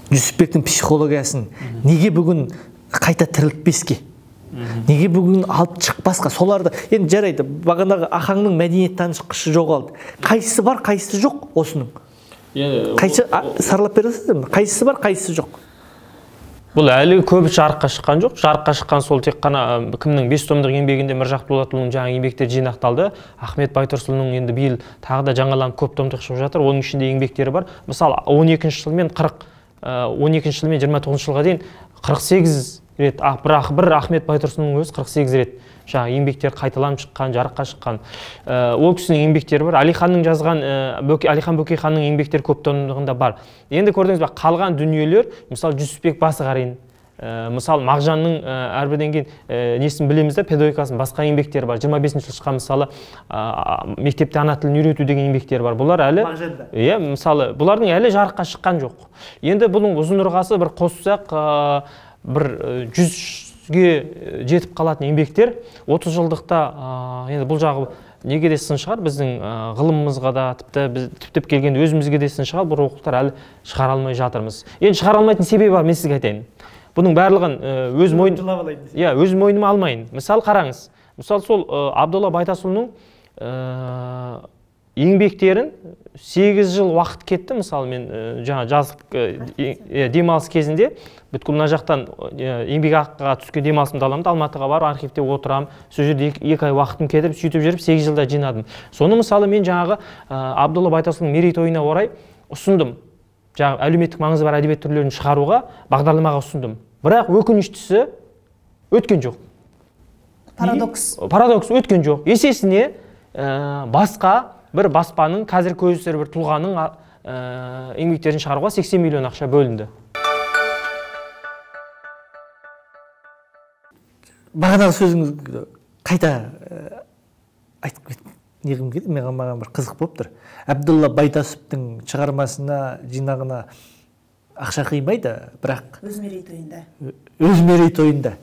S1: Жүсіпбектің психологиясын неге бүгін қайта тірілтпеске? Неге бүгін алып шықпасқа? Соларды, енді жарайды, бағанағы Ахаңның мәдениет танытқышы жоғалды. Қайсысы бар, қайсысы жоқ осының? Сарлап бересіздер ме? Қайсысы бар, қайсысы жоқ?
S2: Бұл әлі көбі жарыққа шыққан жоқ. Жарыққа шыққан сол тек қана кімнің 5 томдық еңбегінде Міржақып Дулатұлының жаңа еңбектері жинақталды. Ахмет Байтұрсынұлының енді биыл тағы да жаңаланып көп томдық шығып жатыр. Оның ішінде еңбектері бар. Мысалы, 12-ші жылмен 29 жылға дейін 48 рет, бір Ахмет Байтұрсынұлының өзі 48 рет жаңа еңбектер қайталанып шыққан, жарыққа шыққан. Ол кісінің еңбектері бар. Әлиханның жазған, Әлихан Бөкейханның еңбектері көп томдығында бар. Енді көрдіңіз бе, қалған дүниелер, мысалы Жүсіпбек Басығарин, мысалы Мағжанның әрбірден кейін несін білеміз де, педагогикасын, басқа еңбектері бар. 25-ші жыл шыққан, мысалы, мектепте ана тілін үйрету деген еңбектері бар. Бұлар әлі, мысалы, бұлардың әлі жарыққа шыққан жоқ. Енді бұның ұзын ырғасы бір қоссақ, бір 100-ге жетіп қалатын еңбектер 30 жылдықта, енді бұл жағы неге де сын шығар, біздің ғылымымызға да, тіптеп келген өзімізге де сын шығар, бұл оқулықтар әлі шығара алмай жатырмыз. Енді шығара алмайтын себебі бар, мен сізге айтайын. Бұның барлығын өз мойныма алмайын. Мысалы қараңыз, мысалы сол Абдолла Байтасұлының еңбектерін 8 жыл уақыт кетті. Мысалы мен жаңа жазық демалыс кезінде бүткіл мына жақтан еңбекақыға түскен демалысымды аламын, Алматыға барып архивте отырамын. Сол жерде 2 ай уақытым кетіп, сөйтіп жүріп 8 жылда жинадым. Соны мысалы мен жаңағы Абдолла Байтасұлының мерейтойына орай ұсындым. Жаңағы әлеуметтік маңызы бар әдебиет түрлерін шығаруға бағдарламаға ұсындым. Бірақ өкініштісі өткен жоқ. Парадокс өткен жоқ. Есесіне басқа бір баспаның, қазір көзісер бір тұлғаның еңбектерін шығаруға 80 миллион ақша бөлінді.
S1: Бағанағы сөзіңіз қайта айтып кет. Неғым келді, маған бір қызық болып тұр. Абдолла Байтасовтың шығармасына, жинағына ақша қимайды, бірақ
S3: өз мерейтойында.
S1: Өз мерейтойында.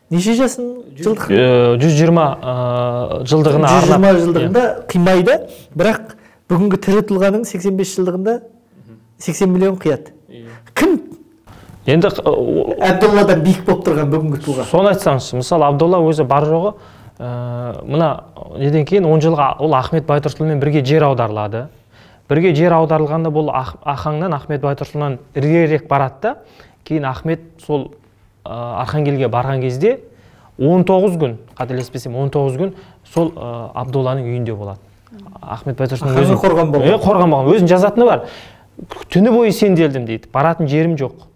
S1: Неше жасын?
S2: 120 жылдығына арнап.
S1: 120 жылдығында қимайды, бірақ бүгінгі тірі тұлғаның 85 жылдығында 80 миллион қияды. Кім?
S2: Енді
S1: Абдолладан биік болып тұрған бүгінгі тұлға.
S2: Соны айтсаңызшы, мысалы Абдолла өзі бар жоғы, мына неден кейін 10 жылға ол Ахмет Байтұрсынұлымен бірге жер аударылады. Бірге жер аударылғанда бұл Ахаңнан, Ахмет Байтұрсынұлынан іргерек барады. Кейін Ахмет сол Архангелге барған кезде 19 күн, қателеспесем 19 күн сол Абдолланың үйінде болады. Ахмет Байтұрсынұлының өзі
S1: қорған
S2: болған, өзінің жазатыны бар. Түні бойы сенделдім дейді, баратын жерім жоқ.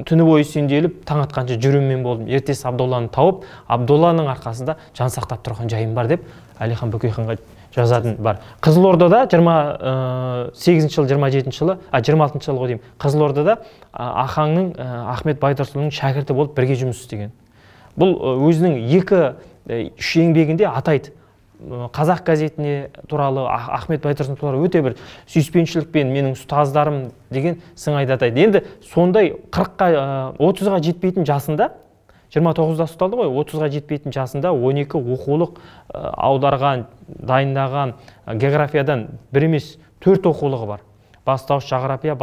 S2: Түні бойы сенделіп, таң атқанша жүрумен болдым. Ертесі Абдолланы тауып, Абдолланың арқасында жан сақтап тұрған жайым бар деп Әлихан Бөкейханға жазатын бар. Қызылордада 28 жыл, 27 жылы, 26 жылғы деймін. Қызылордада Ахаңның, Ахмет Байтұрсынұлының шәкірті болып бірге жұмыс істеген. Бұл өзінің 2-3 еңбегінде атайды. Қазақ газетіне туралы, Ахмет Байтұрсынұлы туралы өте бір сүйіспеншілікпен менің ұстаздарым деген сыңайды атайды. Енді сондай 30-ға жетпейтін жасында 29-да ұсталды ғой, 30-ға жетпейтін жасында 12 оқулық аударған, дайындаған, географиядан бір емес 4 оқулығы бар. Бастауыш жағрапия,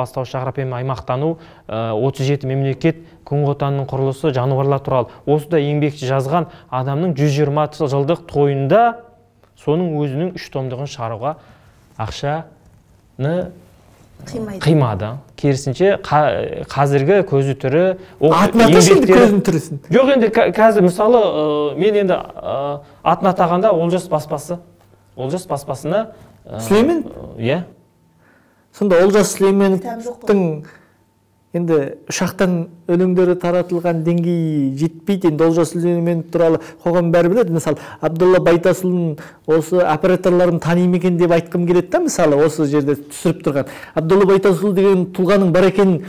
S2: аймақтану, 37 мемлекет, күн отанның құрылысы, жануарлар туралы. Осыда еңбекші жазған адамның 120 жылдық тойында соның өзінің 3 томдығын шығаруға ақшаны қимады. Керісінше қазіргі көзі түрі
S1: атын атасын көзін түрісін.
S2: Жоқ, енді қазір мысалы мен енді атын атағанда Олжас баспасына
S1: Сүлеймен?
S2: Иә.
S1: Сонда Олжас Сүлейменовтің енді ұшақтан өлеңдері таратылған деңгейі жетпейді. Енді Олжас Сүлейменов туралы қоғам бәрі біледі. Мысалы, Абдулла Байтасұлының осы операторларын танимын екен деп айтқым келеді да, мысалы, осы жерде түсіріп тұрған. Абдулла Байтасұл деген тұлғаның бар екенін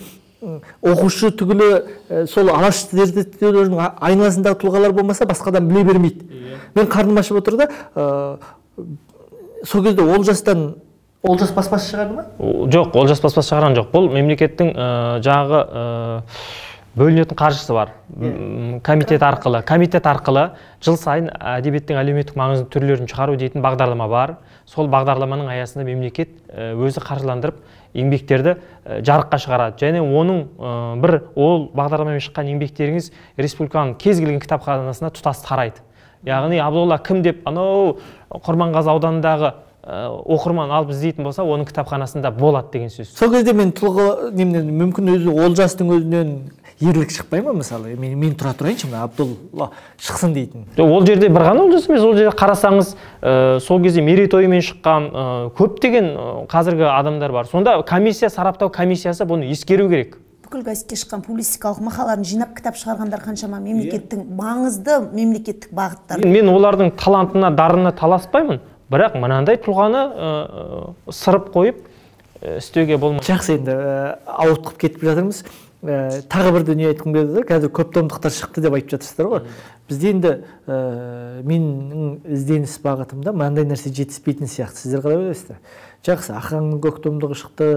S1: оқушы түгілі сол алаш зерттеулерінің айналасындағы тұлғалар болмаса басқадан біле бермейді. Мен қарным ашып отыр да, сол кезде Олжас баспасы шығарды ма?
S2: Жоқ, Олжас баспасы шығарған жоқ. Бұл мемлекеттің жағы бөлінетін қаржысы бар. Комитет арқылы жыл сайын әдебиеттің әлеуметтік маңызды түрлерін шығару дейтін бағдарлама бар. Сол бағдарламаның аясында мемлекет өзі қаржыландырып еңбектерді жарыққа шығарады. Және оның ол бағдарламамен шыққан еңбектеріңіз республиканың кез келген кітапханасына тұтас тарайды. Яғни Абдулла кім деп анау Құрманғазы ауданындағы оқырман алып іздейтін болса, оның кітапханасында болады деген сөз.
S1: Сол кезде мен мүмкін өзі Олжастың өзінен ерлік шықпай ма, мысалы? Мен тұра тұрайыншы, Абдулла шықсын дейтін.
S2: Ол жерде бір ғана Олжас емес, ол жерде қарасаңыз, сол кезде мерейтойымен шыққан көптеген қазіргі адамдар бар. Сонда сараптау комиссиясы бұны ескеру керек.
S3: Бүкіл газетте шыққан публистикалық мақалаларын жинап кітап шығарғандар қаншама мемлекеттің маңызды мемлекеттік бағыттары.
S2: Мен олардың талантына, дарынына таласпаймын. Бірақ мынандай тұлғаны сырып қойып істеуге болмайды.
S1: Жақсы, енді ауытқып кетіп жатырмыз. Тағы бір дүние айтқым келеді. Қазір көп томдықтар шықты деп айтып жатырсыздар ғой. Бізде енді менің ізденіс бағытымда мынандай нәрсе жетіспейтін сияқты. Сіздер қалай ойлайсыздар? Жақсы, Ахаңның көк томдығы шықты,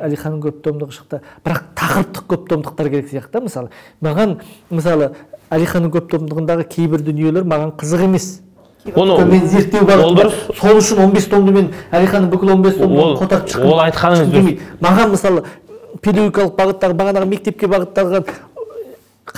S1: Әлиханның көп томдығы шықты. Бірақ тақырыптық көп томдықтар керек сияқты. Маған, мысалы, Әлиханның көп томдығындағы кейбір дүниелер маған қызық емес. Мен зерттеу бағытында сол үшін 15 томды мен Әлиханның бүкіл 15 томды қотақ шыққан.
S2: Ол айтқаныңыз дұрыс.
S1: Маған мысалы педагогикалық бағыттағы бағанағы мектепке бағытталған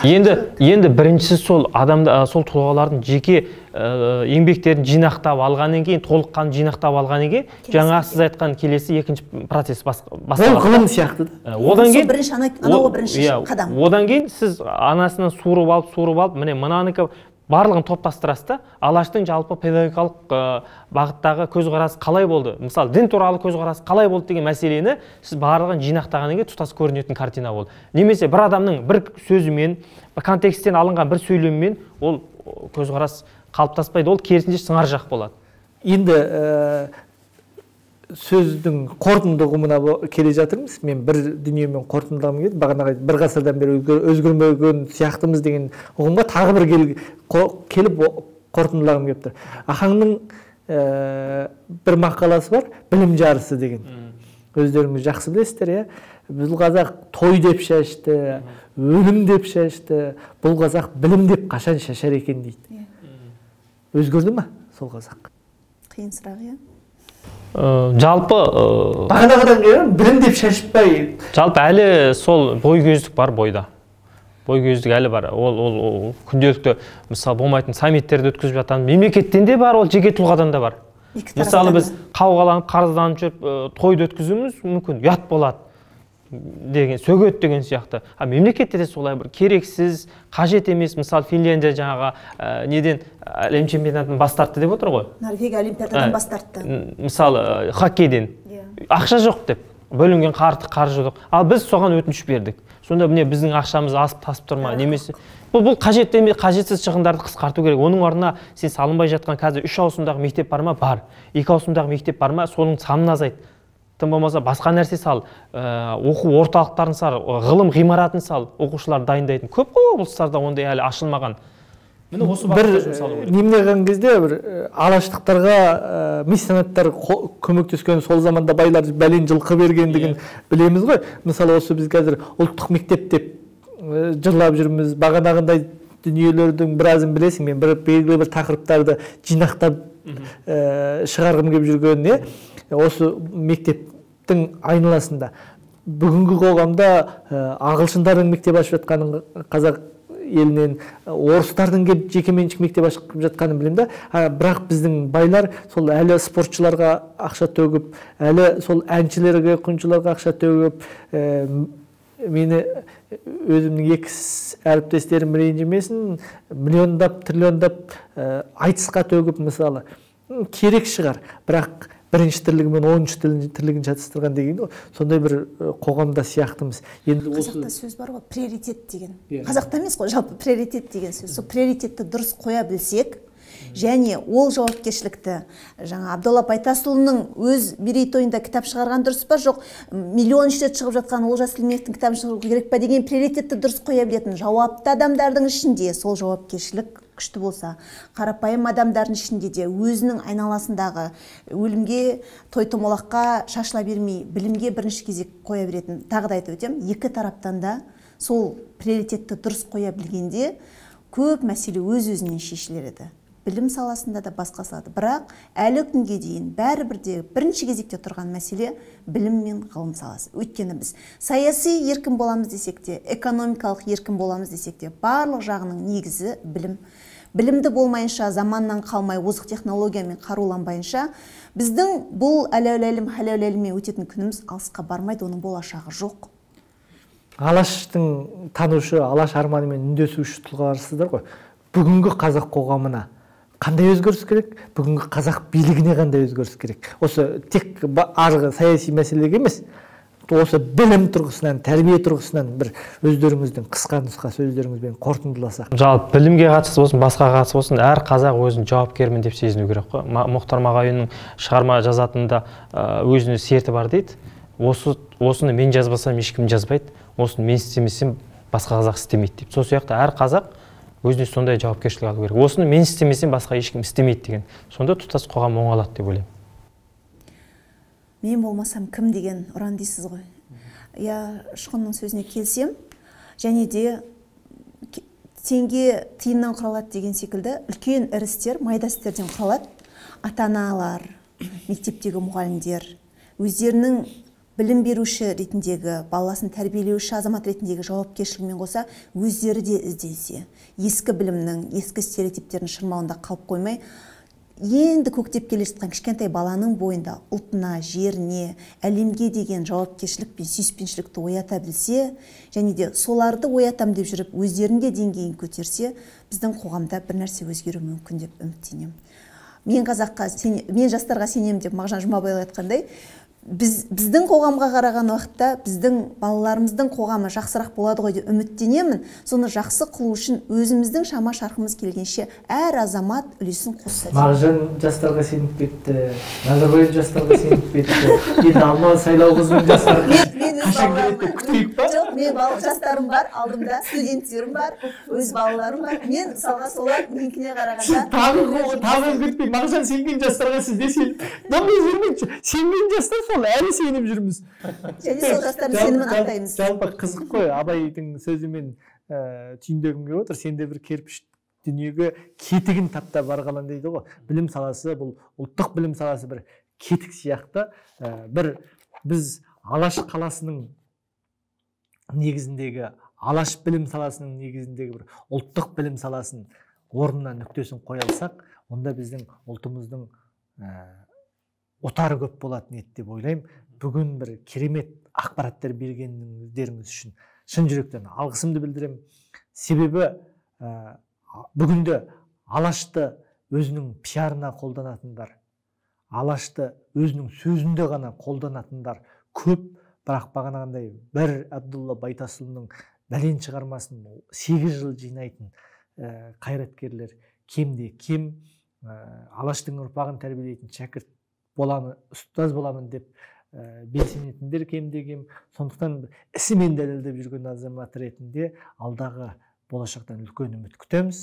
S2: енді біріншісі сол сол тұлғалардың жеке еңбектерін жинақтап алғаннан кейін, толыққан жинақтап алғаннан кейін, жаңа сіз айтқан келесі екінші процесс басталады.
S1: Ол ғылым сияқты.
S3: Одан кейін бірінші қадам.
S2: Одан кейін сіз анасынан суырып алып, міне мынанікі барлығын топтастырасыз да, Алаштың жалпы педагогикалық бағыттағы көзқарасы қалай болды, мысалы дін туралы көзқарасы қалай болды деген мәселені сіз барлығын жинақтағаннан кейін тұтас көрінетін картина болды. Немесе бір адамның бір сөзімен, контексттен алынған бір сөйлеммен ол көзқарас қалыптаспайды, ол керісінше сыңар жақ болады.
S1: Енді сөздің қорытынды ұғымына келе жатырмыз. Мен бір дүниемен қорытындылағым келді. Бағанағы бір ғасырдан бері өзгермеген сияқтымыз деген ұғымға тағы бір келіп қорытындылағым келіп тұр. Ахаңның бір мақаласы бар, білім жарысы деген. Өздеріңіз жақсы білесіздер, иә? Бұл қазақ той деп шашты, өлім деп шашты, бұл қазақ білім деп қашан шашар екен дейді. Өзгерді ма сол қазақ?
S3: Қиын сұрақ, иә?
S2: Жалпы
S1: бағанағыдан кейін білім деп шашпай.
S2: Жалпы әлі сол бойкөздік бар бойда. Бойкөздік әлі бар. Ол күнделікті мысалы болмайтын саммиттерді өткізіп жатқан мемлекеттен де бар, ол жеке тұлғадан да бар. Мысалы біз қауғаланып, қарызданып жүріп тойды өткізуіміз мүмкін ұят болады деген, сөгет деген сияқты. Мемлекетте де солай бір керексіз, қажет емес. Мысалы Финляндия жаңағы неден әлем чемпионатынан бас тартты деп отыр ғой.
S3: Норвегия олимпиададан бас тартты.
S2: Мысалы хоккейден ақша жоқ деп, бөлінген қаржы жоқ. Ал біз соған өтініш бердік. Сонда міне біздің ақшамыз асып тасып тұр ма, немесе бұл қажет емес, қажетсіз шығындарды қысқарту керек. Оның орнына сен салынбай жатқан қазір 3 ауысымдағы мектеп бар ма? Бар. 2 ауысымдағы мектеп бар ма? Соның санын азайт. Тым болмаса басқа нәрсе сал, оқу орталықтарын сал, ғылым ғимаратын сал, оқушылар дайындайтын. Көп қой облыстарда ондай әлі ашылмаған.
S1: Бір немнеған кезде бір алаштықтарға меценаттар көмектескен, сол заманда байлар бәлен жылқы бергендігін білеміз ғой. Мысалы осы біз қазір ұлттық мектеп деп жырлап жүрміз, бағанағындай дүниелердің біразын білесің. Мен белгілі бір тақырыптарды жинақтап шығарғым келіп жүрген, осы мектептің айналасында. Бүгінгі қоғамда ағылшындардың мектеп ашып жатқанын, қазақ елінен орыстардың келіп жекеменшік мектеп ашып жатқанын білемін да. Бірақ біздің байлар сол әлі спортшыларға ақша төгіп, әлі сол әншілерге, құншыларға ақша төгіп, мені өзімнің екі әріптестерім ренжімесін, миллиондап, триллиондап айтысқа төгіп, мысалы, керек шығар. Бірақ бірінші тірлігі мен 10-шы тірлігін шатыстырған деген, сондай бір қоғамда сияқтымыз.
S3: Қазақта сөз бар ғой, приоритет деген. Қазақта емес қой, жалпы приоритет деген сөз. Сол приоритетті дұрыс қоя білсек, және ол жауапкершілікті жаңа Абдолла Байтасұлының өз мерейтойында кітап шығарған дұрыс па, жоқ миллионыншы рет шығып жатқан Олжас Сүлейменовтің кітабын шығару керек па деген приоритетті дұрыс қоя білетін жауапты адамдардың ішінде сол жауапкершілік күшті болса, қарапайым адамдардың ішінде де өзінің айналасындағы өлімге, той-томалаққа шашыла бермей, білімге бірінші кезек қоя беретін, тағы да айтып өтем, екі тараптан да сол приоритетті дұрыс қоя білгенде көп мәселе өз-өзінен шешілер еді. Білім саласында да басқа салада. Бірақ әлі күнге дейін бәрібір де бірінші кезекте тұрған мәселе білім мен ғылым саласы. Өйткені біз саяси еркін боламыз десек те, экономикалық еркін боламыз десек те, барлық жағының негізі білім. Білімді болмайынша, заманнан қалмай, озық технологиямен қаруланбайынша, біздің бұл әләуләлім, хәләуләлімен өтетін күніміз алысқа бармайды, оның болашағы жоқ.
S1: Алаштың танушы, Алаш арманымен үндесуші тұлғаларсыздар ғой. Бүгінгі қазақ қоғамына қандай өзгеріс керек? Бүгінгі қазақ билігіне қандай өзгеріс керек? Осы тек арғы саяси мәселеге емес, осы білім тұрғысынан, тәрбие тұрғысынан бір өздеріңіздің қысқа нұсқа сөздеріңізбен қорытындыласақ.
S2: Жалпы білімге қатысты болсын, басқаға қатысты болсын, әр қазақ өзін жауапкермін деп сезіну керек қой. Мұхтар Мағауиннің шығарма жазатында өзінің серті бар дейді. Осыны мен жазбасам ешкім жазбайды, осыны мен істемесем басқа қазақ істемейді деп. Сол сияқты әр қазақ өзіне сондай жауапкершілік алу керек. Осыны мен істемесем басқа ешкім істемейді деген. Сонда тұтас қоғам оңалады деп ойлаймын.
S3: Мен болмасам кім деген ұран дейсіз ғой. Ұшқынның сөзіне келсем, және де теңге тиыннан құралады деген секілді үлкен ірі істер майда істерден құралады. Ата-аналар, мектептегі мұғалімдер өздерінің білім беруші ретіндегі, баласын тәрбиелеуші азамат ретіндегі жауапкершілігімен қоса өздері де ізденсе, ескі білімнің, ескі стереотиптердің шырмауында қалып қоймай, енді көктеп келе жатқан кішкентай баланың бойында ұлтына, жеріне, әлемге деген жауапкершілік пен сүйіспеншілікті оята білсе, және де соларды оятам деп жүріп, өздерінде деңгейін көтерсе, біздің қоғамда бір нәрсе өзгеру мүмкін деп үміттенемін. Мен жастарға сенемін деп Мағжан Жұмабаев айтқандай, біздің қоғамға қараған уақытта біздің балаларымыздың қоғамы жақсырақ болады ғой деп үміттенемін. Соны жақсы қылу үшін өзіміздің шама шарқымыз келгенше әр азамат үлесін қосса.
S1: Мағжан жастарға сеніп кетті, Назарбаев жастарға сеніп кетті. Енді Алмалы Сайлауқызының жастарға қашан келеді күтейік па?
S3: Жоқ, мен жастарым бар, алдымда студенттерім бар, өз балаларым бар. Мен мысалға солар менікіне қарағанда
S1: тағы күтпей Мағжан сенген жастарға сіз де сенген жастар әлі сеніп жүрміз.
S3: Және сол жастардың сенімін ақтаймыз.
S1: Жалпы қызық қой, Абайдың сөзімен түйіндегім келіп отыр. Сенде бір керпіш дүниеге кетігін таптап барғалан дейді ғой. Білім саласы, бұл ұлттық білім саласы бір кетік сияқты. Біз Алаш қаласының негізіндегі, Алаш білім саласының негізіндегі бір ұлттық білім саласын орнына нүктесін қоя алсақ, онда біздің ұлтымыздың отары көп болатын еді деп ойлаймын. Бүгін бір керемет ақпараттар бергендеріңіз үшін шын жүректен алғысымды білдіремін. Себебі бүгінде Алашты өзінің пиарына қолданатындар, Алашты өзінің сөзінде ғана қолданатындар көп, бірақ бағанағындай бір Абдолла Байтасұлының бәлен шығармасын 8 жыл жинайтын қайраткерлер кемде кем, Алаштың ұрпағын тәрбиелейтін шәкірт боламын, ұстаз боламын деп белсенетіндер кемде кем. Сондықтан ісімен дәлелдеп жүрген азамат ретінде алдағы болашақтан үлкен үміт күтеміз.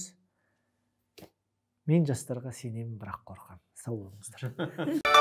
S1: Мен жастарға сенемін, бірақ қорқамын. Сау болыңыздар.